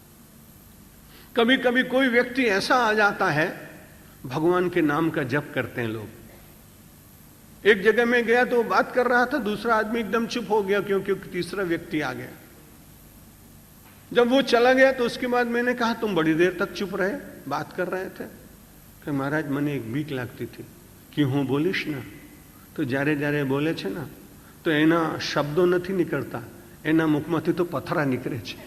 कभी कभी कोई व्यक्ति ऐसा आ जाता है, भगवान के नाम का जप करते हैं लोग। एक जगह में गया तो बात कर रहा था, दूसरा आदमी एकदम चुप हो गया क्योंकि तीसरा व्यक्ति आ गया। जब वो चला गया तो उसके बाद मैंने कहा तुम बड़ी देर तक चुप रहे, बात कर रहे थे। कि महाराज मने एक बीक लागती थी कि हूँ बोलीश ना तो જ્યારે જ્યારે બોલે છે ને તો એના શબ્દો નથી નીકળતા, એના મુખમાંથી તો પથરા નીકળે છે।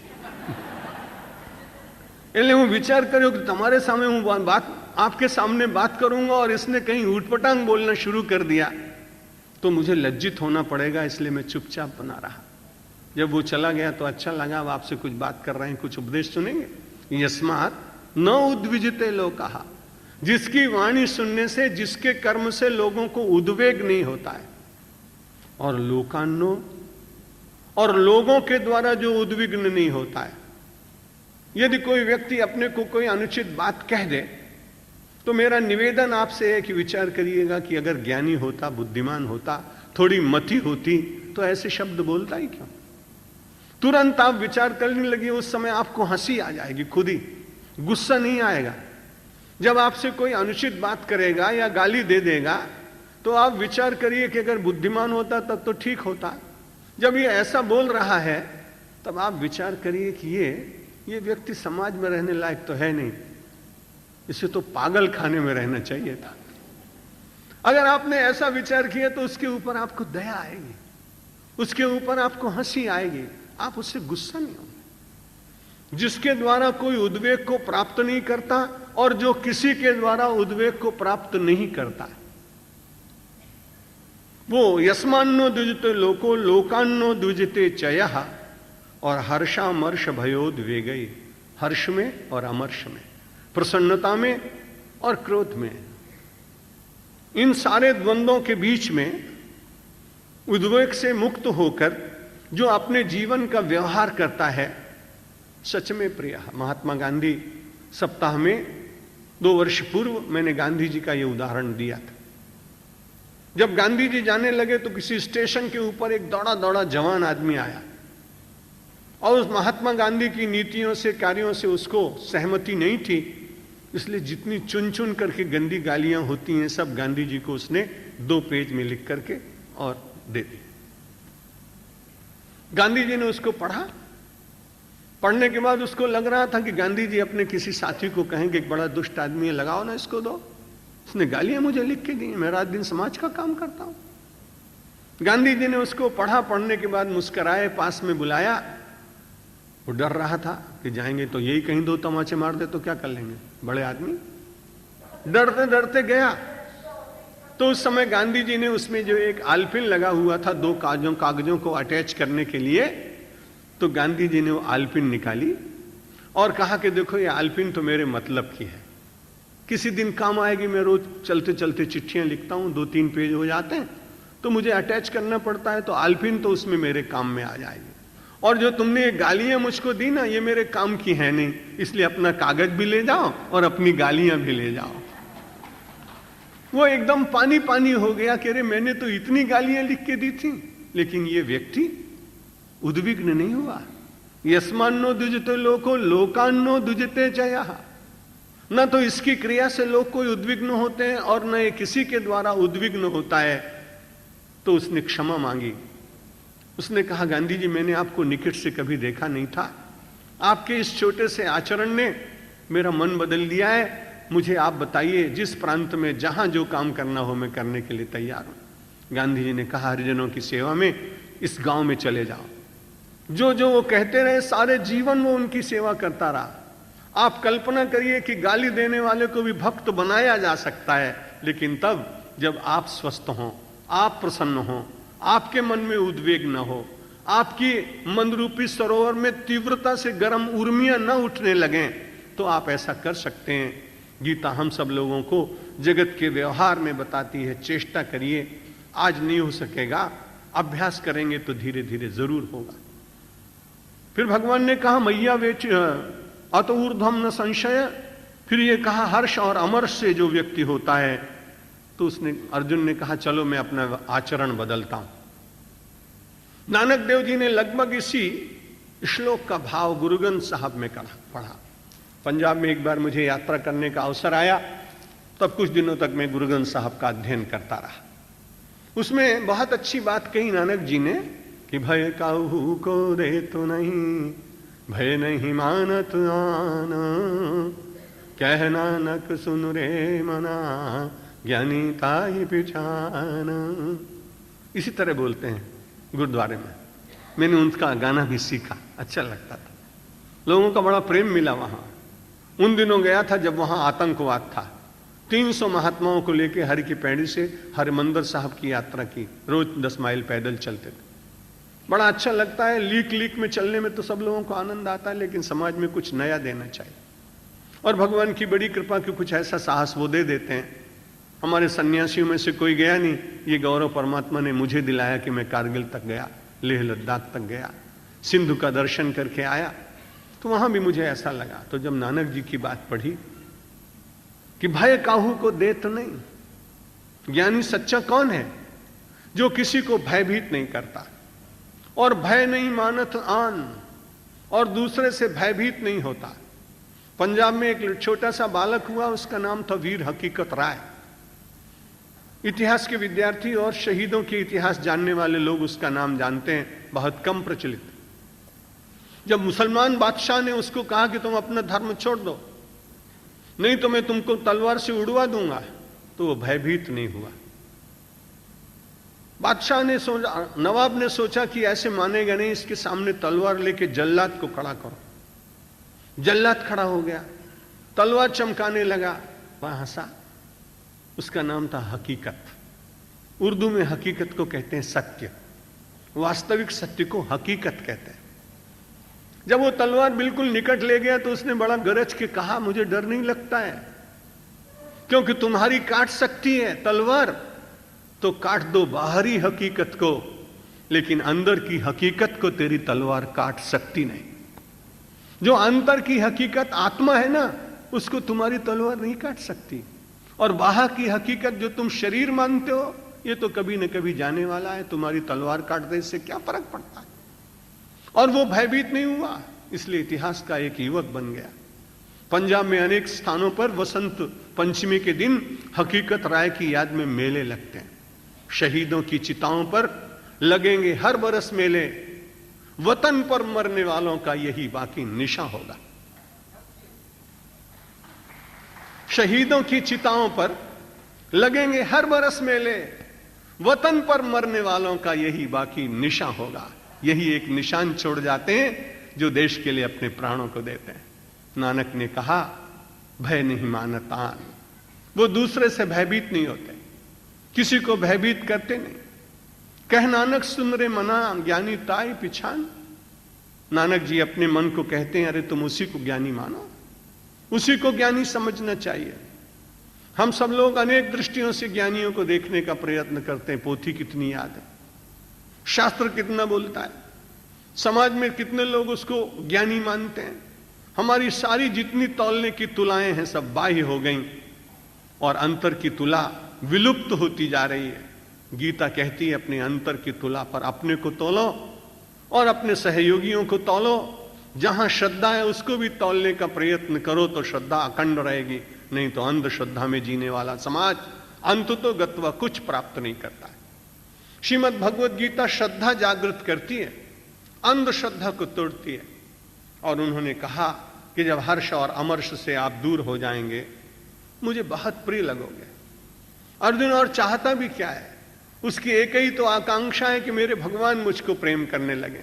એટલે હું વિચાર કર્યો કે તમારે સામે હું बात आपके सामने बात करूंगा और इसने कहीं ऊटपटांग बोलना शुरू कर दिया तो मुझे लज्जित होना पड़ेगा, इसलिए मैं चुपचाप बना रहा। जब वो चला गया तो अच्छा लगा, अब आपसे कुछ बात कर रहे हैं, कुछ उपदेश सुनेंगे। यस्मात् न उद्विजते लोकाः, जिसकी वाणी सुनने से, जिसके कर्म से लोगों को उद्वेग नहीं होता है। और लोकान्नो, और लोगों के द्वारा जो उद्विग्न नहीं होता है। यदि कोई व्यक्ति अपने को कोई अनुचित बात कह दे तो मेरा निवेदन आपसे है कि विचार करिएगा कि अगर ज्ञानी होता, बुद्धिमान होता, थोड़ी मति होती तो ऐसे शब्द बोलता ही क्यों। तुरंत आप विचार करने लगे, उस समय आपको हंसी आ जाएगी, खुद ही गुस्सा नहीं आएगा। जब आपसे कोई अनुचित बात करेगा या गाली दे देगा तो आप विचार करिए कि अगर बुद्धिमान होता तब तो ठीक होता, जब ये ऐसा बोल रहा है तब आप विचार करिए कि ये व्यक्ति समाज में रहने लायक तो है नहीं, इसे तो पागल खाने में रहना चाहिए था। अगर आपने ऐसा विचार किया तो उसके ऊपर आपको दया आएगी, उसके ऊपर आपको हंसी आएगी, आप उससे गुस्सा नहीं होंगे। जिसके द्वारा कोई उद्वेग को प्राप्त नहीं करता और जो किसी के द्वारा उद्वेग को प्राप्त नहीं करता, वो यस्मान्नो द्विजते लोको लोकान्नो द्विजते चयः, और हर्षामर्ष भयोद्वेगई, हर्ष में और अमर्ष में, प्रसन्नता में और क्रोध में, इन सारे द्वंद्वों के बीच में उद्वेग से मुक्त होकर जो अपने जीवन का व्यवहार करता है, सच में प्रिय। महात्मा गांधी सप्ताह में 2 वर्ष पूर्व मैंने गांधी जी का यह उदाहरण दिया था। जब गांधी जी जाने लगे तो किसी स्टेशन के ऊपर एक दौड़ा दौड़ा जवान आदमी आया और उस महात्मा गांधी की नीतियों से, कार्यों से उसको सहमति नहीं थी, इसलिए जितनी चुन चुन करके गंदी गालियां होती हैं सब गांधी जी को उसने 2 पेज में लिख करके और दे दी। गांधी जी ने उसको पढ़ा। पढ़ने के बाद उसको लग रहा था कि गांधी जी अपने किसी साथी को कहेंगे एक बड़ा दुष्ट आदमी है, लगाओ ना इसको, दो। उसने गालियां मुझे लिख के दी, मैं रात दिन समाज का काम करता हूं। गांधी जी ने उसको पढ़ा, पढ़ने के बाद मुस्कुराए, पास में बुलाया। वो डर रहा था कि जाएंगे तो यही कहीं 2 तमाचे मार दे तो क्या कर लेंगे बड़े आदमी। डरते डरते गया तो उस समय गांधी जी ने उसमें जो एक आलपिन लगा हुआ था 2 कागजों को अटैच करने के लिए, तो गांधी जी ने वो आलपिन निकाली और कहा कि देखो ये आलपिन तो मेरे मतलब की है, किसी दिन काम आएगी। मैं रोज चलते चलते चिट्ठियां लिखता हूं, 2-3 पेज हो जाते हैं, तो मुझे अटैच करना पड़ता है, तो आलपिन तो उसमें मेरे काम में आ जाएगी। और जो तुमने ये गालियां मुझको दी ना, ये मेरे काम की है नहीं, इसलिए अपना कागज भी ले जाओ और अपनी गालियां भी ले जाओ। वो एकदम पानी पानी हो गया कि अरे मैंने तो इतनी गालियां लिख के दी थी, लेकिन ये व्यक्ति उद्विग्न नहीं हुआ। यस्मान्नो द्विजते लोको लोकान्नो द्विजते चयः, न तो इसकी क्रिया से लोग कोई उद्विग्न होते हैं और न ये किसी के द्वारा उद्विग्न होता है। तो उसने क्षमा मांगी। उसने कहा गांधी जी मैंने आपको निकट से कभी देखा नहीं था, आपके इस छोटे से आचरण ने मेरा मन बदल दिया है। मुझे आप बताइए जिस प्रांत में जहां जो काम करना हो मैं करने के लिए तैयार हूं। गांधी जी ने कहा हरिजनों की सेवा में इस गांव में चले जाओ। जो जो वो कहते रहे सारे जीवन वो उनकी सेवा करता रहा। आप कल्पना करिए कि गाली देने वाले को भी भक्त बनाया जा सकता है, लेकिन तब जब आप स्वस्थ हों, आप प्रसन्न हों, आपके मन में उद्वेग न हो, आपकी मन रूपी सरोवर में तीव्रता से गर्म उर्मियां न उठने लगें, तो आप ऐसा कर सकते हैं। गीता हम सब लोगों को जगत के व्यवहार में बताती है, चेष्टा करिए। आज नहीं हो सकेगा, अभ्यास करेंगे तो धीरे धीरे जरूर होगा। फिर भगवान ने कहा मैया वेच अत ऊर्ध्वम न संशय। फिर ये कहा हर्ष और अमर्ष से जो व्यक्ति होता है, तो उसने अर्जुन ने कहा चलो मैं अपना आचरण बदलता हूं। नानक देव जी ने लगभग इसी श्लोक का भाव गुरु ग्रंथ साहब में पढ़ा। पंजाब में एक बार मुझे यात्रा करने का अवसर आया, तब कुछ दिनों तक मैं गुरु ग्रंथ साहब का अध्ययन करता रहा। उसमें बहुत अच्छी बात कही नानक जी ने कि भय काहू को दे तो नहीं, भय नहीं मानत आन, कह नानक सुन रे मना, ज्ञानी ताहि पिछान। इसी तरह बोलते हैं गुरुद्वारे में। मैंने उनका गाना भी सीखा, अच्छा लगता था, लोगों का बड़ा प्रेम मिला वहां। उन दिनों गया था जब वहां आतंकवाद था। 300 महात्माओं को लेकर हरि की पैड़ी से हरिमंदिर साहब की यात्रा की, रोज 10 माइल पैदल चलते थे। बड़ा अच्छा लगता है, लीक लीक में चलने में तो सब लोगों को आनंद आता है, लेकिन समाज में कुछ नया देना चाहिए। और भगवान की बड़ी कृपा की कुछ ऐसा साहस वो दे देते हैं। हमारे सन्यासियों में से कोई गया नहीं, ये गौरव परमात्मा ने मुझे दिलाया कि मैं कारगिल तक गया, लेह लद्दाख तक गया, सिंधु का दर्शन करके आया, तो वहां भी मुझे ऐसा लगा। तो जब नानक जी की बात पढ़ी कि भय काहू को देत नहीं, ज्ञानी सच्चा कौन है? जो किसी को भयभीत नहीं करता और भय नहीं मानत आन, और दूसरे से भयभीत नहीं होता। पंजाब में एक छोटा सा बालक हुआ, उसका नाम था वीर हकीकत राय। इतिहास के विद्यार्थी और शहीदों के इतिहास जानने वाले लोग उसका नाम जानते हैं। बहुत कम प्रचलित। जब मुसलमान बादशाह ने उसको कहा कि तुम अपना धर्म छोड़ दो, नहीं तो मैं तुमको तलवार से उड़वा दूंगा, तो वो भयभीत नहीं हुआ। बादशाह ने सोचा, नवाब ने सोचा कि ऐसे मानेगा नहीं, इसके सामने तलवार लेके जल्लाद को खड़ा करो। जल्लाद खड़ा हो गया, तलवार चमकाने लगा, वह हंसा। उसका नाम था हकीकत। उर्दू में हकीकत को कहते हैं सत्य, वास्तविक सत्य को हकीकत कहते हैं। जब वो तलवार बिल्कुल निकट ले गया तो उसने बड़ा गरज के कहा, मुझे डर नहीं लगता है, क्योंकि तुम्हारी काट सकती है तलवार, तो काट दो बाहरी हकीकत को, लेकिन अंदर की हकीकत को तेरी तलवार काट सकती नहीं। जो अंतर की हकीकत आत्मा है ना, उसको तुम्हारी तलवार नहीं काट सकती। और बाहर की हकीकत जो तुम शरीर मानते हो, ये तो कभी न कभी जाने वाला है, तुम्हारी तलवार काट दे इससे क्या फर्क पड़ता है। और वो भयभीत नहीं हुआ, इसलिए इतिहास का एक युवक बन गया। पंजाब में अनेक स्थानों पर वसंत पंचमी के दिन हकीकत राय की याद में मेले लगते हैं। शहीदों की चिताओं पर लगेंगे हर बरस मेले, वतन पर मरने वालों का यही बाकी निशा होगा। शहीदों की चिताओं पर लगेंगे हर बरस मेले, वतन पर मरने वालों का यही बाकी निशा होगा। यही एक निशान छोड़ जाते हैं जो देश के लिए अपने प्राणों को देते हैं। नानक ने कहा, भय नहीं मानतान। वो दूसरे से भयभीत नहीं होते, किसी को भयभीत करते नहीं। कह नानक सुन रे मना, ज्ञानी ताई पिछान। नानक जी अपने मन को कहते हैं, अरे तुम उसी को ज्ञानी मानो, उसी को ज्ञानी समझना चाहिए। हम सब लोग अनेक दृष्टियों से ज्ञानियों को देखने का प्रयत्न करते हैं। पोथी कितनी याद है, शास्त्र कितना बोलता है, समाज में कितने लोग उसको ज्ञानी मानते हैं। हमारी सारी जितनी तौलने की तुलाएं हैं सब बाह्य हो गई और अंतर की तुला विलुप्त होती जा रही है। गीता कहती है, अपने अंतर की तुला पर अपने को तौलो और अपने सहयोगियों को तौलो। जहां श्रद्धा है उसको भी तौलने का प्रयत्न करो तो श्रद्धा अखंड रहेगी, नहीं तो अंधश्रद्धा में जीने वाला समाज अंत तो गत्वा कुछ प्राप्त नहीं करता है। श्रीमद् भगवद गीता श्रद्धा जागृत करती है, अंधश्रद्धा को तोड़ती है। और उन्होंने कहा कि जब हर्ष और अमर्ष से आप दूर हो जाएंगे, मुझे बहुत प्रिय लगोगे। अर्जुन और चाहता भी क्या है, उसकी एक ही तो आकांक्षा है कि मेरे भगवान मुझको प्रेम करने लगे।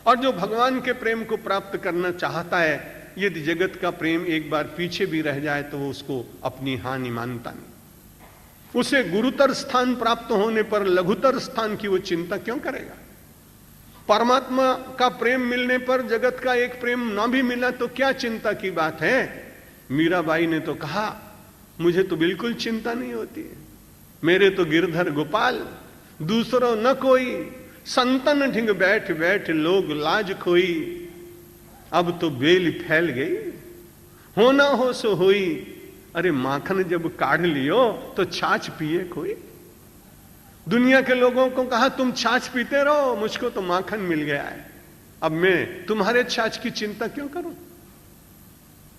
और जो भगवान के प्रेम को प्राप्त करना चाहता है, यदि जगत का प्रेम एक बार पीछे भी रह जाए तो वो उसको अपनी हानि मानता नहीं। उसे गुरुतर स्थान प्राप्त होने पर लघुतर स्थान की वो चिंता क्यों करेगा। परमात्मा का प्रेम मिलने पर जगत का एक प्रेम ना भी मिला तो क्या चिंता की बात है। मीराबाई ने तो कहा, मुझे तो बिल्कुल चिंता नहीं होती है, मेरे तो गिरधर गोपाल, दूसरों न कोई, संतन ढिंग बैठ बैठ लोग लाज खोई। अब तो बेल फैल गई, होना हो सो होई। अरे माखन जब काढ़ लियो तो छाछ पिए कोई। दुनिया के लोगों को कहा, तुम छाछ पीते रहो, मुझको तो माखन मिल गया है, अब मैं तुम्हारे छाछ की चिंता क्यों करूं।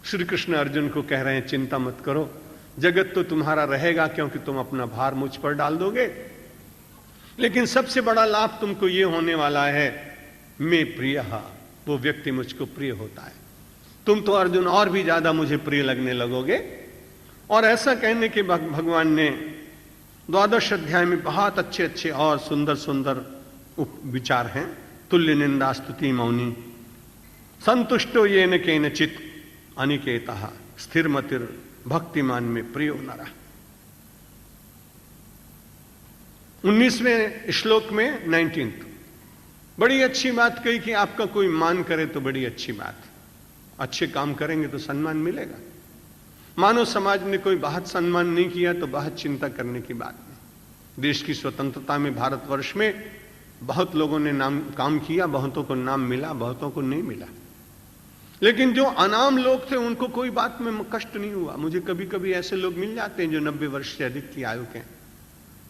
श्री कृष्ण अर्जुन को कह रहे हैं, चिंता मत करो, जगत तो तुम्हारा रहेगा क्योंकि तुम अपना भार मुझ पर डाल दोगे। लेकिन सबसे बड़ा लाभ तुमको यह होने वाला है, मैं प्रिय, वो व्यक्ति मुझको प्रिय होता है। तुम तो अर्जुन और भी ज्यादा मुझे प्रिय लगने लगोगे। और ऐसा कहने के बाद भगवान ने 12 अध्याय में बहुत अच्छे अच्छे और सुंदर सुंदर विचार हैं। तुल्य निंदा स्तुति मौनी, संतुष्टो ये न के नचित अनिकेता, स्थिर मतिर भक्तिमान में प्रियो नरा। 19वें श्लोक में 19th बड़ी अच्छी बात कही कि आपका कोई मान करे तो बड़ी अच्छी बात, अच्छे काम करेंगे तो सम्मान मिलेगा। मानव समाज ने कोई बहुत सम्मान नहीं किया तो बहुत चिंता करने की बात नहीं। देश की स्वतंत्रता में भारतवर्ष में बहुत लोगों ने काम किया, बहुतों को नाम मिला, बहुतों को नहीं मिला। लेकिन जो अनाम लोग थे उनको कोई बात में कष्ट नहीं हुआ। मुझे कभी कभी ऐसे लोग मिल जाते हैं जो 90 वर्ष से अधिक की आयु के हैं।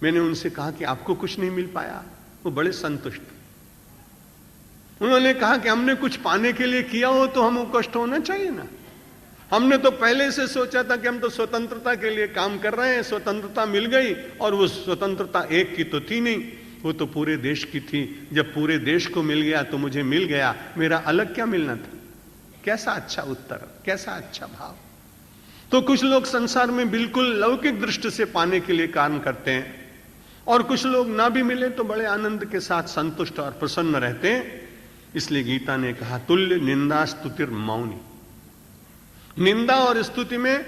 मैंने उनसे कहा कि आपको कुछ नहीं मिल पाया, वो बड़े संतुष्ट। उन्होंने कहा कि हमने कुछ पाने के लिए किया हो तो हमें कष्ट होना चाहिए ना। हमने तो पहले से सोचा था कि हम तो स्वतंत्रता के लिए काम कर रहे हैं, स्वतंत्रता मिल गई और वो स्वतंत्रता एक की तो थी नहीं, वो तो पूरे देश की थी। जब पूरे देश को मिल गया तो मुझे मिल गया, मेरा अलग क्या मिलना था। कैसा अच्छा उत्तर, कैसा अच्छा भाव। तो कुछ लोग संसार में बिल्कुल लौकिक दृष्टि से पाने के लिए काम करते हैं, और कुछ लोग ना भी मिले तो बड़े आनंद के साथ संतुष्ट और प्रसन्न रहते हैं। इसलिए गीता ने कहा तुल्य निंदा स्तुतिर मौनी। निंदा और स्तुति में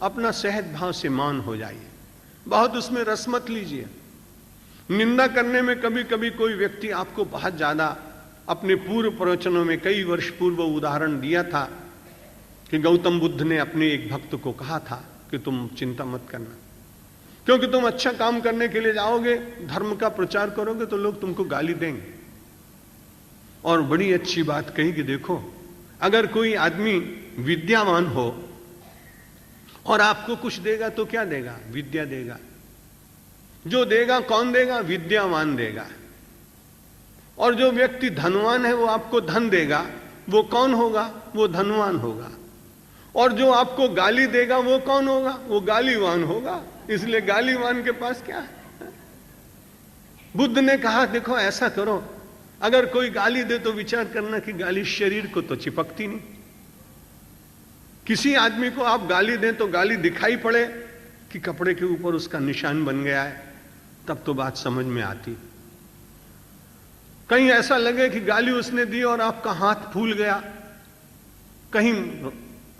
अपना सहज भाव से मौन हो जाइए, बहुत उसमें रस मत लीजिए। निंदा करने में कभी कभी कोई व्यक्ति आपको बहुत ज्यादा, अपने पूर्व प्रवचनों में कई वर्ष पूर्व उदाहरण दिया था कि गौतम बुद्ध ने अपने एक भक्त को कहा था कि तुम चिंता मत करना, क्योंकि तुम अच्छा काम करने के लिए जाओगे, धर्म का प्रचार करोगे तो लोग तुमको गाली देंगे। और बड़ी अच्छी बात कही कि देखो, अगर कोई आदमी विद्यावान हो और आपको कुछ देगा तो क्या देगा? विद्या देगा। जो देगा कौन देगा? विद्यावान देगा। और जो व्यक्ति धनवान है वो आपको धन देगा, वो कौन होगा? वो धनवान होगा। और जो आपको गाली देगा वो कौन होगा? वो गालीवान होगा। इसलिए गालीवान के पास क्या है? बुद्ध ने कहा देखो ऐसा करो, अगर कोई गाली दे तो विचार करना कि गाली शरीर को तो चिपकती नहीं। किसी आदमी को आप गाली दें तो गाली दिखाई पड़े कि कपड़े के ऊपर उसका निशान बन गया है, तब तो बात समझ में आती। कहीं ऐसा लगे कि गाली उसने दी और आपका हाथ फूल गया, कहीं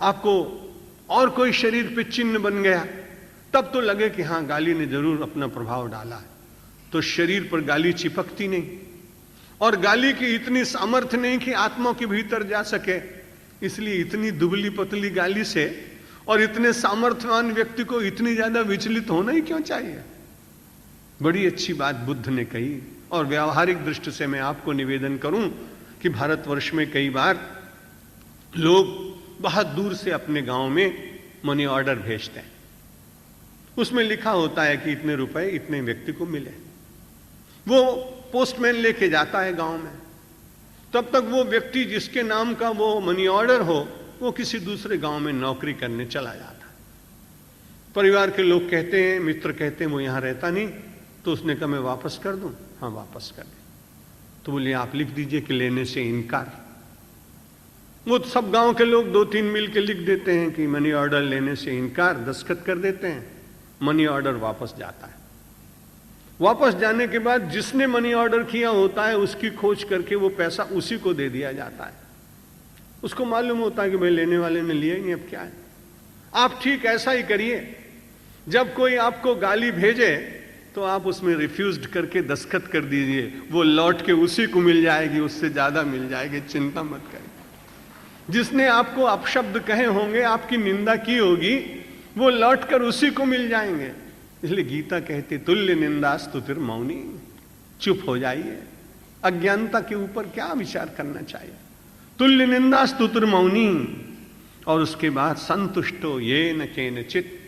आपको और कोई शरीर पे चिन्ह बन गया, तब तो लगे कि हां गाली ने जरूर अपना प्रभाव डाला है। तो शरीर पर गाली चिपकती नहीं, और गाली की इतनी सामर्थ्य नहीं कि आत्मा के भीतर जा सके। इसलिए इतनी दुबली पतली गाली से और इतने सामर्थ्यवान व्यक्ति को इतनी ज्यादा विचलित होना ही क्यों चाहिए? बड़ी अच्छी बात बुद्ध ने कही। और व्यावहारिक दृष्टि से मैं आपको निवेदन करूं कि भारतवर्ष में कई बार लोग बहुत दूर से अपने गांव में मनी ऑर्डर भेजते हैं। उसमें लिखा होता है कि इतने रुपए इतने व्यक्ति को मिले। वो पोस्टमैन लेके जाता है गांव में, तब तक वो व्यक्ति जिसके नाम का वो मनी ऑर्डर हो वो किसी दूसरे गांव में नौकरी करने चला जाता है। परिवार के लोग कहते हैं, मित्र कहते हैं वो यहां रहता नहीं, तो उसने कहा मैं वापस कर दूं? हाँ वापस कर दे। तो बोले आप लिख दीजिए कि लेने से इनकार। वो सब गांव के लोग 2-3 मिल के लिख देते हैं कि मनी ऑर्डर लेने से इनकार, दस्तखत कर देते हैं, मनी ऑर्डर वापस जाता है। वापस जाने के बाद जिसने मनी ऑर्डर किया होता है उसकी खोज करके वो पैसा उसी को दे दिया जाता है। उसको मालूम होता है कि भाई लेने वाले ने लिया ही नहीं, अब क्या है। आप ठीक ऐसा ही करिए, जब कोई आपको गाली भेजे तो आप उसमें रिफ्यूज्ड करके दस्तखत कर दीजिए, वो लौट के उसी को मिल जाएगी, उससे ज्यादा मिल जाएगी, चिंता मत करिए। जिसने आपको अपशब्द कहे होंगे, आपकी निंदा की होगी, वो लौट कर उसी को मिल जाएंगे। इसलिए गीता कहती तुल्य निंदा स्तुतिर मौनी। चुप हो जाइए, अज्ञानता के ऊपर क्या विचार करना चाहिए। तुल्य निंदा स्तुतिर मौनी। और उसके बाद संतुष्टो ये न केनचित।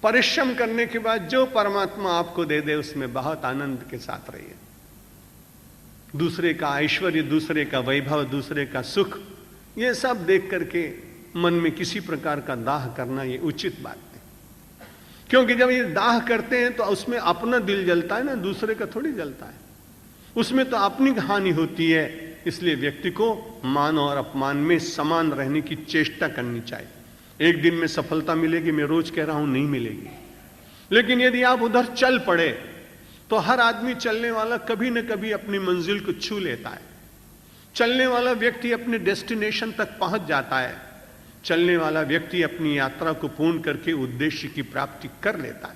परिश्रम करने के बाद जो परमात्मा आपको दे दे उसमें बहुत आनंद के साथ रहिए। दूसरे का ऐश्वर्य, दूसरे का वैभव, दूसरे का सुख, ये सब देख करके मन में किसी प्रकार का दाह करना ये उचित बात नहीं। क्योंकि जब ये दाह करते हैं तो उसमें अपना दिल जलता है ना, दूसरे का थोड़ी जलता है। उसमें तो अपनी हानि होती है। इसलिए व्यक्ति को मान और अपमान में समान रहने की चेष्टा करनी चाहिए। एक दिन में सफलता मिलेगी, मैं रोज कह रहा हूं, नहीं मिलेगी। लेकिन यदि आप उधर चल पड़े तो हर आदमी चलने वाला कभी न कभी अपनी मंजिल को छू लेता है। चलने वाला व्यक्ति अपने डेस्टिनेशन तक पहुंच जाता है। चलने वाला व्यक्ति अपनी यात्रा को पूर्ण करके उद्देश्य की प्राप्ति कर लेता है।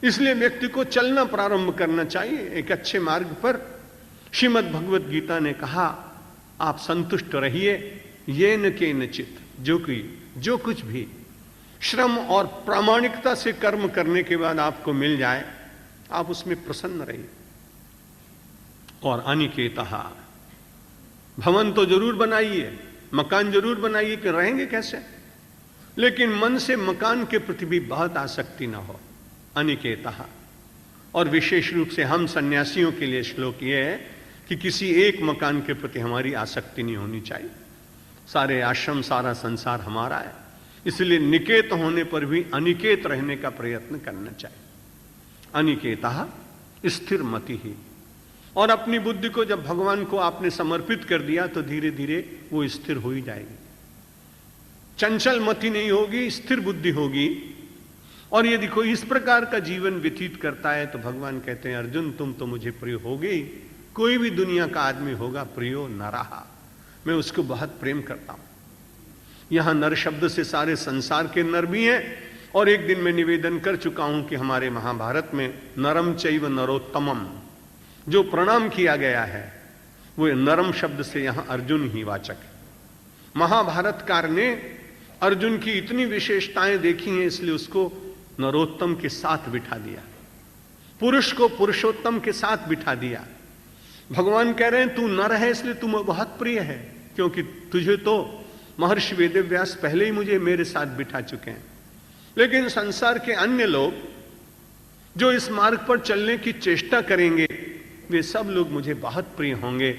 इसलिए व्यक्ति को चलना प्रारंभ करना चाहिए एक अच्छे मार्ग पर। श्रीमद् भगवत गीता ने कहा आप संतुष्ट रहिए, ये न के नचित, जो कुछ भी श्रम और प्रामाणिकता से कर्म करने के बाद आपको मिल जाए, आप उसमें प्रसन्न रहिए। और अनिकेतः, भवन तो जरूर बनाइए, मकान जरूर बनाइए, कि रहेंगे कैसे, लेकिन मन से मकान के प्रति भी बहुत आसक्ति ना हो। अनिकेतः। और विशेष रूप से हम सन्यासियों के लिए श्लोक यह है कि किसी एक मकान के प्रति हमारी आसक्ति नहीं होनी चाहिए। सारे आश्रम, सारा संसार हमारा है। इसलिए निकेत होने पर भी अनिकेत रहने का प्रयत्न करना चाहिए। अनिकेतः स्थिर मति ही। और अपनी बुद्धि को जब भगवान को आपने समर्पित कर दिया तो धीरे धीरे वो स्थिर हो ही जाएगी। चंचल मति नहीं होगी, स्थिर बुद्धि होगी। और यदि कोई इस प्रकार का जीवन व्यतीत करता है तो भगवान कहते हैं अर्जुन तुम तो मुझे प्रिय हो गई। कोई भी दुनिया का आदमी होगा प्रियो न रहा, मैं उसको बहुत प्रेम करता हूं। यहां नर शब्द से सारे संसार के नर भी हैं। और एक दिन मैं निवेदन कर चुका हूं कि हमारे महाभारत में नरम चैव नरोत्तमम जो प्रणाम किया गया है वो नरम शब्द से यहां अर्जुन ही वाचक है। महाभारतकार ने अर्जुन की इतनी विशेषताएं देखी हैं इसलिए उसको नरोत्तम के साथ बिठा दिया, पुरुष को पुरुषोत्तम के साथ बिठा दिया। भगवान कह रहे हैं तू नर है इसलिए तुम बहुत प्रिय है, क्योंकि तुझे तो महर्षि वेदव्यास पहले ही मुझे मेरे साथ बिठा चुके हैं। लेकिन संसार के अन्य लोग जो इस मार्ग पर चलने की चेष्टा करेंगे वे सब लोग मुझे बहुत प्रिय होंगे।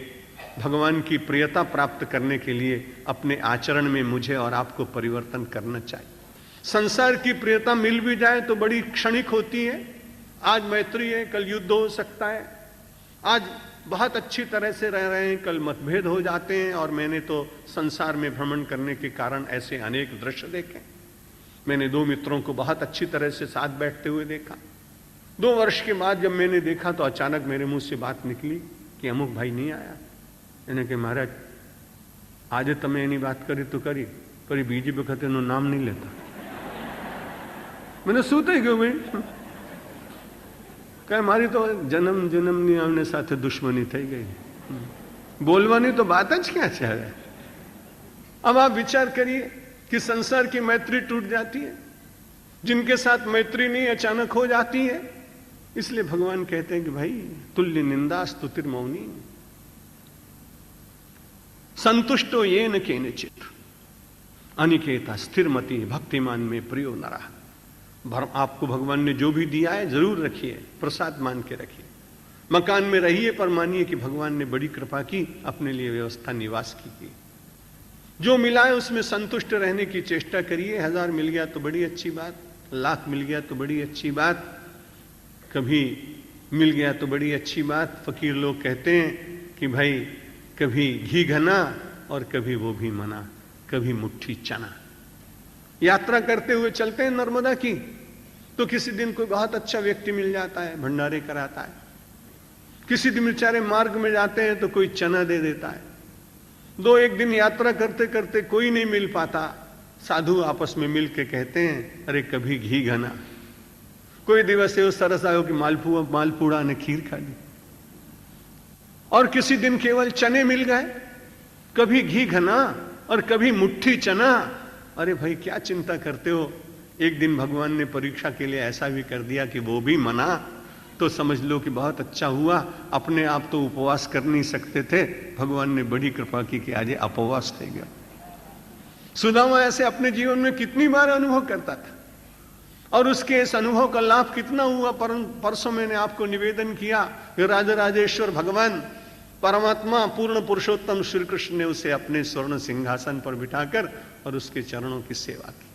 भगवान की प्रियता प्राप्त करने के लिए अपने आचरण में मुझे और आपको परिवर्तन करना चाहिए। संसार की प्रियता मिल भी जाए तो बड़ी क्षणिक होती है। आज मैत्री है, कल युद्ध हो सकता है। आज बहुत अच्छी तरह से रह रहे हैं, कल मतभेद हो जाते हैं। और मैंने तो संसार में भ्रमण करने के कारण ऐसे अनेक दृश्य देखे। मैंने 2 मित्रों को बहुत अच्छी तरह से साथ बैठते हुए देखा। 2 वर्ष के बाद जब मैंने देखा तो अचानक मेरे मुंह से बात निकली कि अमुक भाई नहीं आया। मैंने कहा महाराज आज तमें एनी बात करी तो करी पर बीजी वक्त एनु नाम नहीं लेता। मैंने सूते क्यों भाई कहे मारी तो जन्म जन्मनी आमने साथे दुश्मनी થઈ ગઈ, बोलवानी तो बात ज क्या है। अब आप विचार करिए कि संसार की मैत्री टूट जाती है, जिनके साथ मैत्री नहीं अचानक हो जाती है। इसलिए भगवान कहते हैं कि भाई तुल्य निंदा स्तुतिर मौनी संतुष्टो ये न केनचित अनिकेता स्थिर मति भक्तिमान में प्रियो नरा। आपको भगवान ने जो भी दिया है जरूर रखिए, प्रसाद मान के रखिए। मकान में रहिए पर मानिए कि भगवान ने बड़ी कृपा की, अपने लिए व्यवस्था निवास की। जो मिला है उसमें संतुष्ट रहने की चेष्टा करिए। 1000 मिल गया तो बड़ी अच्छी बात, लाख मिल गया तो बड़ी अच्छी बात, कभी मिल गया तो बड़ी अच्छी बात। फकीर लोग कहते हैं कि भाई कभी घी घना और कभी वो भी मना, कभी मुट्ठी चना। यात्रा करते हुए चलते हैं नर्मदा की तो किसी दिन कोई बहुत अच्छा व्यक्ति मिल जाता है, भंडारे कराता है। किसी दिन बेचारे मार्ग में जाते हैं तो कोई चना दे देता है। 2-1 दिन यात्रा करते करते कोई नहीं मिल पाता, साधु आपस में मिल के कहते हैं अरे कभी घी घना। कोई दिवस उस तरह आयो कि मालपुड़ा ने खीर खा ली। और किसी दिन केवल चने मिल गए, कभी घी घना और कभी मुट्ठी चना। अरे भाई क्या चिंता करते हो। एक दिन भगवान ने परीक्षा के लिए ऐसा भी कर दिया कि वो भी मना, तो समझ लो कि बहुत अच्छा हुआ। अपने आप तो उपवास कर नहीं सकते थे, भगवान ने बड़ी कृपा की कि आज अपवास हो गया। सुदामा ऐसे अपने जीवन में कितनी बार अनुभव करता था और उसके इस अनुभव का लाभ कितना हुआ। परसों मैंने आपको निवेदन किया कि राजराजेश्वर भगवान परमात्मा पूर्ण पुरुषोत्तम श्री कृष्ण ने उसे अपने स्वर्ण सिंहासन पर बिठाकर और उसके चरणों की सेवा की।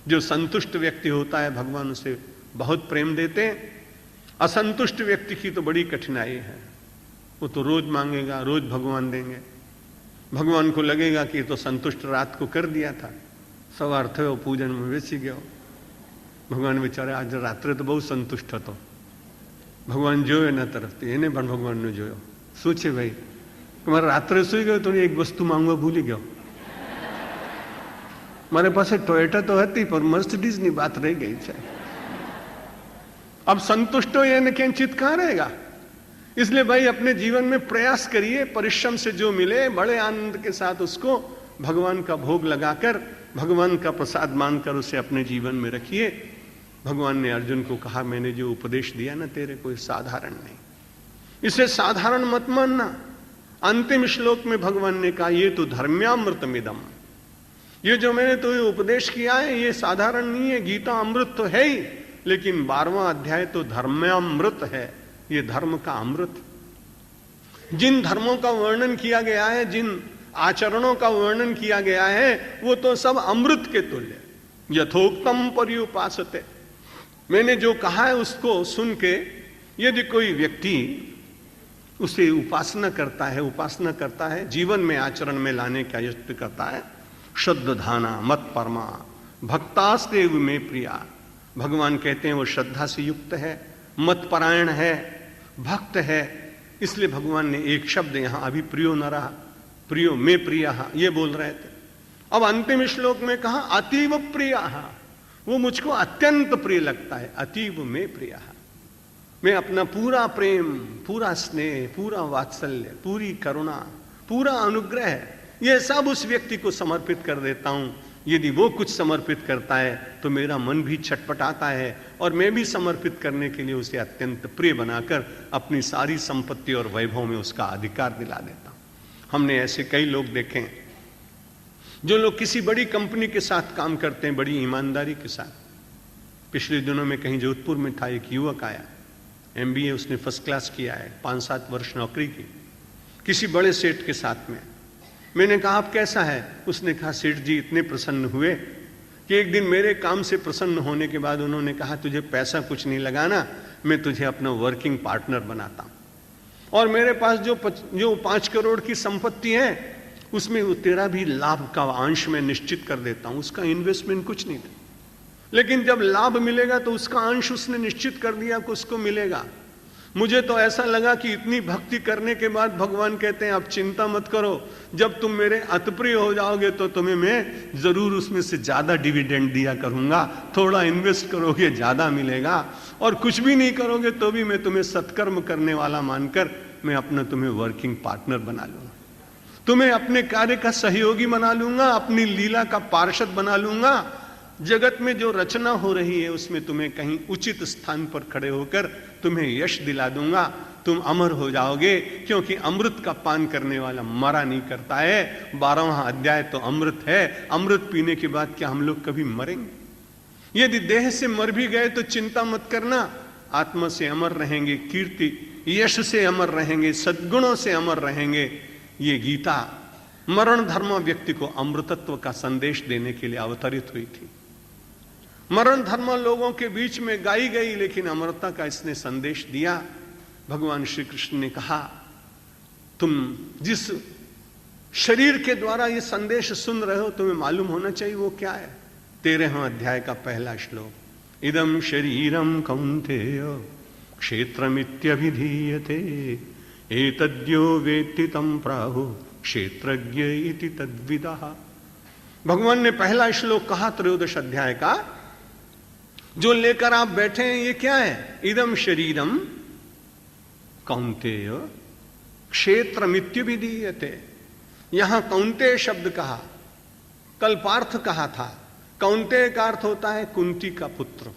जो संतुष्ट व्यक्ति होता है भगवान उसे बहुत प्रेम देते हैं। असंतुष्ट व्यक्ति की तो बड़ी कठिनाई है। वो तो रोज मांगेगा, रोज भगवान देंगे। भगवान को लगेगा कि तो संतुष्ट रात को कर दिया था, सवार थयो पूजन में बेसी गयो। भगवान बेचारे आज रात्रे तो बहुत संतुष्ट હતો। भगवान જોયો એના તરફથી, એને પણ ભગવાનને જોયો। શું છે ભાઈ તમારે રાત્રે સુઈ ગયો તો એક વસ્તુ માંગવા ભૂલી ગયો। મારે પાસે ટોયોટા તો હતી પણ મર્સિડીઝની बात रह गई છે। अब संतुष्ट हो या किंचित कहां रहेगा। इसलिए भाई अपने जीवन में प्रयास करिए, परिश्रम से जो मिले बड़े आनंद के साथ उसको भगवान का भोग लगाकर, भगवान का प्रसाद मानकर उसे अपने जीवन में रखिए। भगवान ने अर्जुन को कहा मैंने जो उपदेश दिया ना तेरे कोई साधारण नहीं, इसे साधारण मत मानना। अंतिम श्लोक में भगवान ने कहा ये तो धर्म्यामृतमिदम, ये जो मैंने तो उपदेश किया है ये साधारण नहीं है। गीता अमृत तो है ही, लेकिन 12वां अध्याय तो धर्म्यामृत है, ये धर्म का अमृत। जिन धर्मों का वर्णन किया गया है, जिन आचरणों का वर्णन किया गया है, वो तो सब अमृत के तुल्य। यथोक्तम पर्युपासते, मैंने जो कहा है उसको सुन के यदि कोई व्यक्ति उसे उपासना करता है, जीवन में आचरण में लाने का यत्न करता है, श्रद्धा धाना मत परमा भक्तास्तेव में प्रिया, भगवान कहते हैं वो श्रद्धा से युक्त है, मत परायण है, भक्त है। इसलिए भगवान ने एक शब्द यहां अभी प्रियो न रहा, प्रियो में प्रिया ये बोल रहे थे। अब अंतिम श्लोक में कहा अतीव प्रिया, वो मुझको अत्यंत प्रिय लगता है, अतीव में प्रिया। मैं अपना पूरा प्रेम, पूरा स्नेह, पूरा वात्सल्य, पूरी करुणा, पूरा अनुग्रह ये सब उस व्यक्ति को समर्पित कर देता हूं। यदि वो कुछ समर्पित करता है तो मेरा मन भी छटपटाता है और मैं भी समर्पित करने के लिए उसे अत्यंत प्रिय बनाकर अपनी सारी संपत्ति और वैभव में उसका अधिकार दिला देता हूं। हमने ऐसे कई लोग देखे हैं, जो लोग किसी बड़ी कंपनी के साथ काम करते हैं बड़ी ईमानदारी के साथ। पिछले दिनों में कहीं जोधपुर में था, एक युवक आया, MBA उसने फर्स्ट क्लास किया है, 5-7 वर्ष नौकरी की किसी बड़े सेठ के साथ में। मैंने कहा आप कैसा है? उसने कहा सेठ जी इतने प्रसन्न हुए कि एक दिन मेरे काम से प्रसन्न होने के बाद उन्होंने कहा तुझे पैसा कुछ नहीं लगाना, मैं तुझे अपना वर्किंग पार्टनर बनाता हूं, और मेरे पास जो 5 करोड़ की संपत्ति है उसमें वो तेरा भी लाभ का अंश मैं निश्चित कर देता हूं। उसका इन्वेस्टमेंट कुछ नहीं था, लेकिन जब लाभ मिलेगा तो उसका अंश उसने निश्चित कर दिया कि उसको मिलेगा। मुझे तो ऐसा लगा कि इतनी भक्ति करने के बाद भगवान कहते हैं अब चिंता मत करो, जब तुम मेरे अतप्रिय हो जाओगे तो तुम्हें मैं जरूर उसमें से ज्यादा डिविडेंड दिया करूंगा, थोड़ा इन्वेस्ट करोगे ज्यादा मिलेगा, और कुछ भी नहीं करोगे तो भी मैं तुम्हें सत्कर्म करने वाला मानकर मैं अपना तुम्हें वर्किंग पार्टनर बना लूंगा, तुम्हें अपने कार्य का सहयोगी बना लूंगा, अपनी लीला का पार्षद बना लूंगा। जगत में जो रचना हो रही है उसमें तुम्हें कहीं उचित स्थान पर खड़े होकर तुम्हें यश दिला दूंगा, तुम अमर हो जाओगे, क्योंकि अमृत का पान करने वाला मरा नहीं करता है। 12वां अध्याय तो अमृत है, अमृत पीने के बाद क्या हम लोग कभी मरेंगे? यदि देह से मर भी गए तो चिंता मत करना, आत्मा से अमर रहेंगे, कीर्ति यश से अमर रहेंगे, सद्गुणों से अमर रहेंगे। ये गीता मरण धर्म व्यक्ति को अमृतत्व का संदेश देने के लिए अवतरित हुई थी। मरण धर्म लोगों के बीच में गाई गई, लेकिन अमरता का इसने संदेश दिया। भगवान श्री कृष्ण ने कहा तुम जिस शरीर के द्वारा ये संदेश सुन रहे हो तुम्हें मालूम होना चाहिए वो क्या है। 13वां अध्याय का पहला श्लोक, इदम शरीरम कौन्तेय क्षेत्रमित्यभिधीयते एतद्यो वेत्ति तं प्राहु क्षेत्रज्ञ इति तद्विदः। भगवान ने पहला श्लोक कहा 13 अध्याय का, जो लेकर आप बैठे हैं ये क्या है? इदम शरीरम कौन्तेय क्षेत्रमित्यभिधीयते। यहां कौन्तेय शब्द कहा, कल पार्थ कहा था। कौन्तेय का अर्थ होता है कुंती का पुत्र।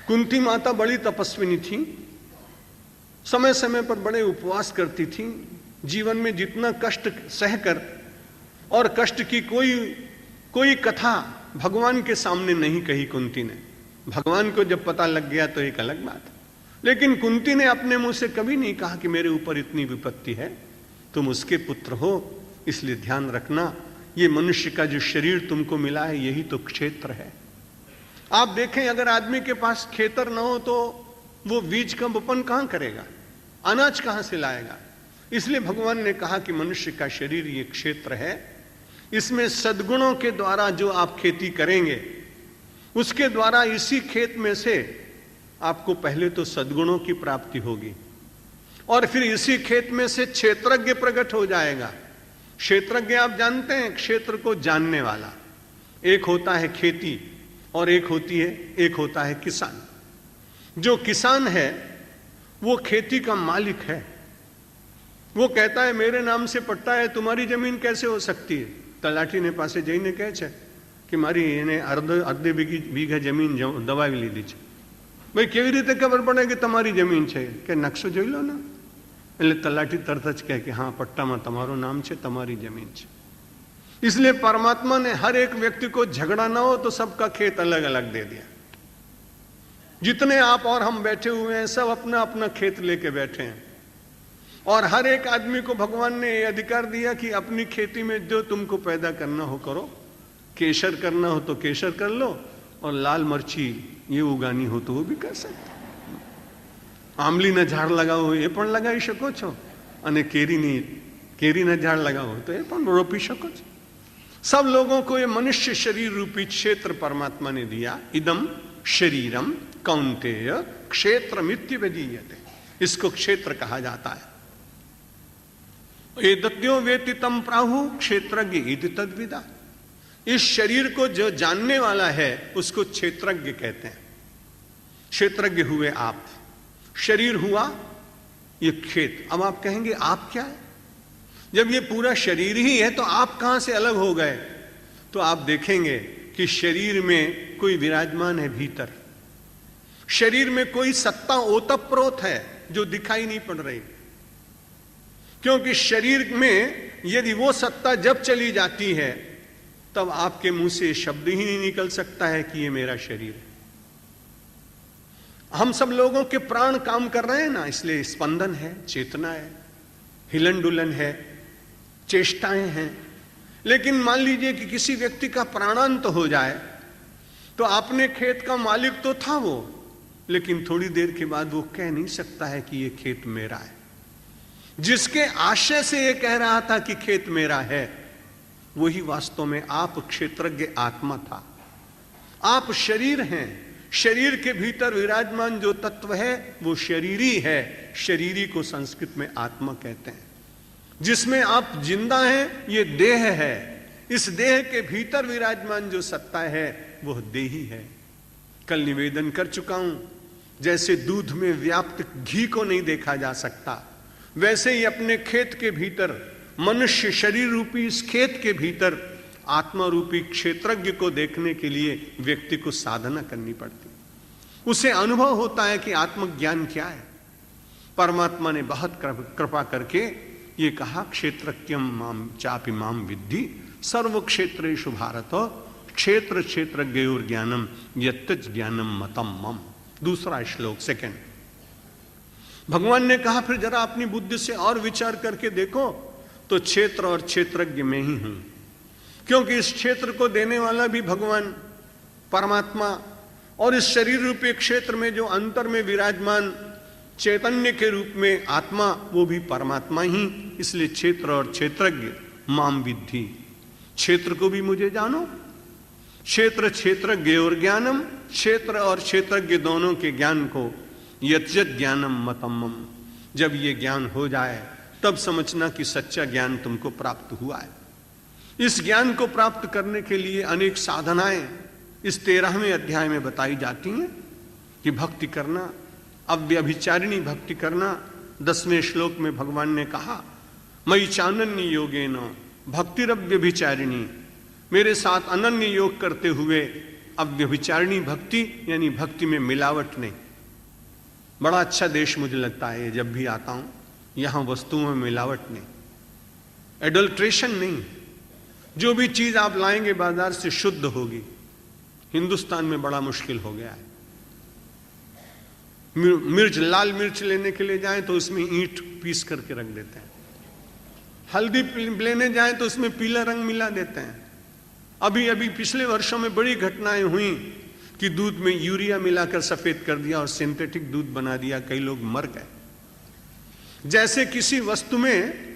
कुंती माता बड़ी तपस्विनी थी, समय समय पर बड़े उपवास करती थी, जीवन में जितना कष्ट सहकर, और कष्ट की कोई कथा भगवान के सामने नहीं कही कुंती ने। भगवान को जब पता लग गया तो एक अलग बात, लेकिन कुंती ने अपने मुंह से कभी नहीं कहा कि मेरे ऊपर इतनी विपत्ति है, तुम उसके पुत्र हो, इसलिए ध्यान रखना ये मनुष्य का जो शरीर तुमको मिला है यही तो क्षेत्र है। आप देखें अगर आदमी के पास खेतर न हो तो वो बीज का बपन कहां करेगा, अनाज कहां से लाएगा? इसलिए भगवान ने कहा कि मनुष्य का शरीर ये क्षेत्र है, इसमें सद्गुणों के द्वारा जो आप खेती करेंगे उसके द्वारा इसी खेत में से आपको पहले तो सद्गुणों की प्राप्ति होगी, और फिर इसी खेत में से क्षेत्रज्ञ प्रकट हो जाएगा। क्षेत्रज्ञ आप जानते हैं, क्षेत्र को जानने वाला। एक होता है खेती और एक होता है किसान। जो किसान है वो खेती का मालिक है, वो कहता है मेरे नाम से पट्टा है, तुम्हारी जमीन कैसे हो सकती है? तलाटी ने पासे जईने कहे छे कि मारी એને અડધી વીઘા જમીન દબાવી લીધી છે। ભાઈ કેવી રીતે ખબર પડે કે તમારી જમીન છે? કે નકશો જોઈ લો ને। એટલે તલાટી તરત જ કહે કે હા પટ્ટામાં તમારું નામ છે, તમારી જમીન છે। इसलिए परमात्मा ने हर एक व्यक्ति को झगड़ा ना हो तो सबका खेत अलग अलग दे दिया। जितने आप और हम बैठे हुए हैं सब अपना अपना खेत लेके बैठे हैं, और हर एक आदमी को भगवान ने यह अधिकार दिया कि अपनी खेती में जो तुमको पैदा करना हो करो। केसर करना हो तो केसर कर लो, और लाल मिर्ची ये उगानी हो तो वो भी कर सकते। આંબલીના ઝાડ લગાવો એ પણ લગાવી શકો છો, અને કેરીના ઝાડ લગાવો તો એ પણ રોપી શકો છો. सब लोगों को ये मनुष्य शरीर रूपी क्षेत्र परमात्मा ने दिया. इदम शरीरम कौन्तेय क्षेत्र मित्य विधीयते. इसको क्षेत्र कहा जाता है. एतद्यो वेतितम प्राहु क्षेत्रज्ञ इति तद्विदा. इस शरीर को जो जानने वाला है उसको क्षेत्रज्ञ कहते हैं. क्षेत्रज्ञ हुए आप, शरीर हुआ ये खेत. अब आप कहेंगे आप क्या है? जब ये पूरा शरीर ही है तो आप कहां से अलग हो गए? तो आप देखेंगे कि शरीर में कोई विराजमान है भीतर. शरीर में कोई सत्ता ओतप्रोत है जो दिखाई नहीं पड़ रही. क्योंकि शरीर में यदि वो सत्ता जब चली जाती है तब आपके मुंह से शब्द ही नहीं निकल सकता है कि ये मेरा शरीर है. हम सब लोगों के प्राण काम कर रहे हैं ना, इसलिए स्पंदन है, चेतना है, हिलन डुलन है, चेष्टाएं हैं. लेकिन मान लीजिए कि किसी व्यक्ति का प्राणांत हो जाए तो अपने खेत का मालिक तो था वो, लेकिन थोड़ी देर के बाद वो कह नहीं सकता है कि ये खेत मेरा है. जिसके आशय से ये कह रहा था कि खेत मेरा है, वही वास्तव में आप क्षेत्रज्ञ आत्मा था. आप शरीर हैं. शरीर के भीतर विराजमान जो तत्व है वो शरीरी है. शरीरी को संस्कृत में आत्मा कहते हैं. जिसमें आप जिंदा हैं ये देह है. इस देह के भीतर विराजमान जो सत्ता है वह देही है. कल निवेदन कर चुका हूं, जैसे दूध में व्याप्त घी को नहीं देखा जा सकता, वैसे ही अपने खेत के भीतर, मनुष्य शरीर रूपी इस खेत के भीतर आत्मा रूपी क्षेत्रज्ञ को देखने के लिए व्यक्ति को साधना करनी पड़ती. उसे अनुभव होता है कि आत्मज्ञान क्या है. परमात्मा ने बहुत कृपा करके ये कहा, क्षेत्रज्ञम माम चापि माम विद्धि सर्व क्षेत्रेषु भारत क्षेत्र क्षेत्रज्ञयोर ज्ञानम यत्तच ज्ञानम मतम मम. दूसरा श्लोक, सेकंड. भगवान ने कहा फिर जरा अपनी बुद्धि से और विचार करके देखो तो क्षेत्र और क्षेत्रज्ञ में ही हूं. क्योंकि इस क्षेत्र को देने वाला भी भगवान परमात्मा, और इस शरीर रूपी क्षेत्र में जो अंतर में विराजमान चैतन्य के रूप में आत्मा, वो भी परमात्मा ही. इसलिए क्षेत्र और क्षेत्रज्ञ माम विद्धि. क्षेत्र को भी मुझे जानो. क्षेत्र क्षेत्रज्ञ और ज्ञानम, क्षेत्र और क्षेत्रज्ञ दोनों के ज्ञान को यज्ञ ज्ञानम मतम. जब ये ज्ञान हो जाए तब समझना कि सच्चा ज्ञान तुमको प्राप्त हुआ है. इस ज्ञान को प्राप्त करने के लिए अनेक साधनाएं इस 13वें अध्याय में बताई जाती हैं. कि भक्ति करना, अव्यभिचारिणी भक्ति करना. 10वें श्लोक में भगवान ने कहा, मयि चानन्य योगेन भक्तिरव्यभिचारिणी. मेरे साथ अनन्य योग करते हुए अव्यभिचारिणी भक्ति, यानी भक्ति में मिलावट नहीं. बड़ा अच्छा देश मुझे लगता है जब भी आता हूं, यहां वस्तुओं में मिलावट नहीं, एडल्ट्रेशन नहीं. जो भी चीज आप लाएंगे बाजार से शुद्ध होगी. हिंदुस्तान में बड़ा मुश्किल हो गया है. मिर्च, लाल मिर्च लेने के लिए जाएं तो उसमें ईंट पीस करके रख देते हैं. हल्दी लेने जाएं तो उसमें पीला रंग मिला देते हैं. अभी अभी पिछले वर्षों में बड़ी घटनाएं हुई कि दूध में यूरिया मिलाकर सफेद कर दिया और सिंथेटिक दूध बना दिया. कई लोग मर गए. जैसे किसी वस्तु में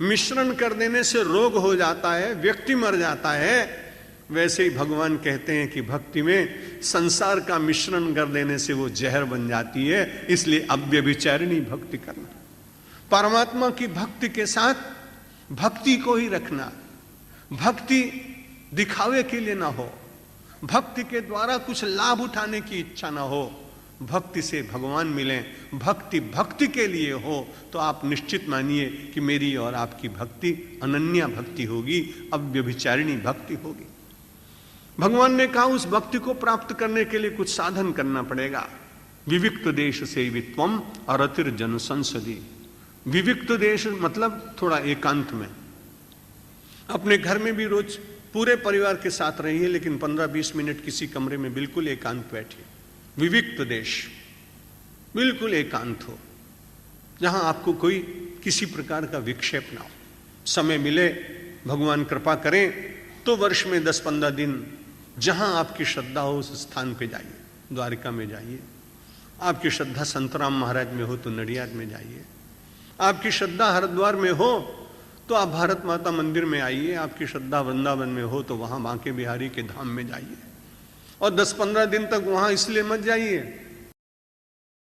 मिश्रण कर देने से रोग हो जाता है, व्यक्ति मर जाता है, वैसे ही भगवान कहते हैं कि भक्ति में संसार का मिश्रण कर देने से वो जहर बन जाती है. इसलिए अव्यभिचारिणी भक्ति करना. परमात्मा की भक्ति के साथ भक्ति को ही रखना. भक्ति दिखावे के लिए ना हो, भक्ति के द्वारा कुछ लाभ उठाने की इच्छा ना हो. भक्ति से भगवान मिले, भक्ति भक्ति के लिए हो तो आप निश्चित मानिए कि मेरी और आपकी भक्ति अनन्या भक्ति होगी, अव्यभिचारिणी भक्ति होगी. भगवान ने कहा उस भक्ति को प्राप्त करने के लिए कुछ साधन करना पड़ेगा. विविक्त देश सेवित्वम अरतिर जन संसदी. विविक्त देश मतलब थोड़ा एकांत में. अपने घर में भी रोज पूरे परिवार के साथ रहिए, लेकिन 15-20 मिनट किसी कमरे में बिल्कुल एकांत बैठिए. विविक्त देश, बिल्कुल एकांत हो, जहां आपको कोई किसी प्रकार का विक्षेप ना हो. समय मिले, भगवान कृपा करें तो वर्ष में 10-15 दिन जहां आपकी श्रद्धा हो उस स्थान पे जाइए. द्वारिका में जाइए, आपकी श्रद्धा संतराम महाराज में हो तो नडियाद में जाइए, आपकी श्रद्धा हरिद्वार में हो तो आप भारत माता मंदिर में आइए, आपकी श्रद्धा वृंदावन में हो तो वहां बांके बिहारी के धाम में जाइए। और 10-15 दिन तक वहां इसलिए मत जाइए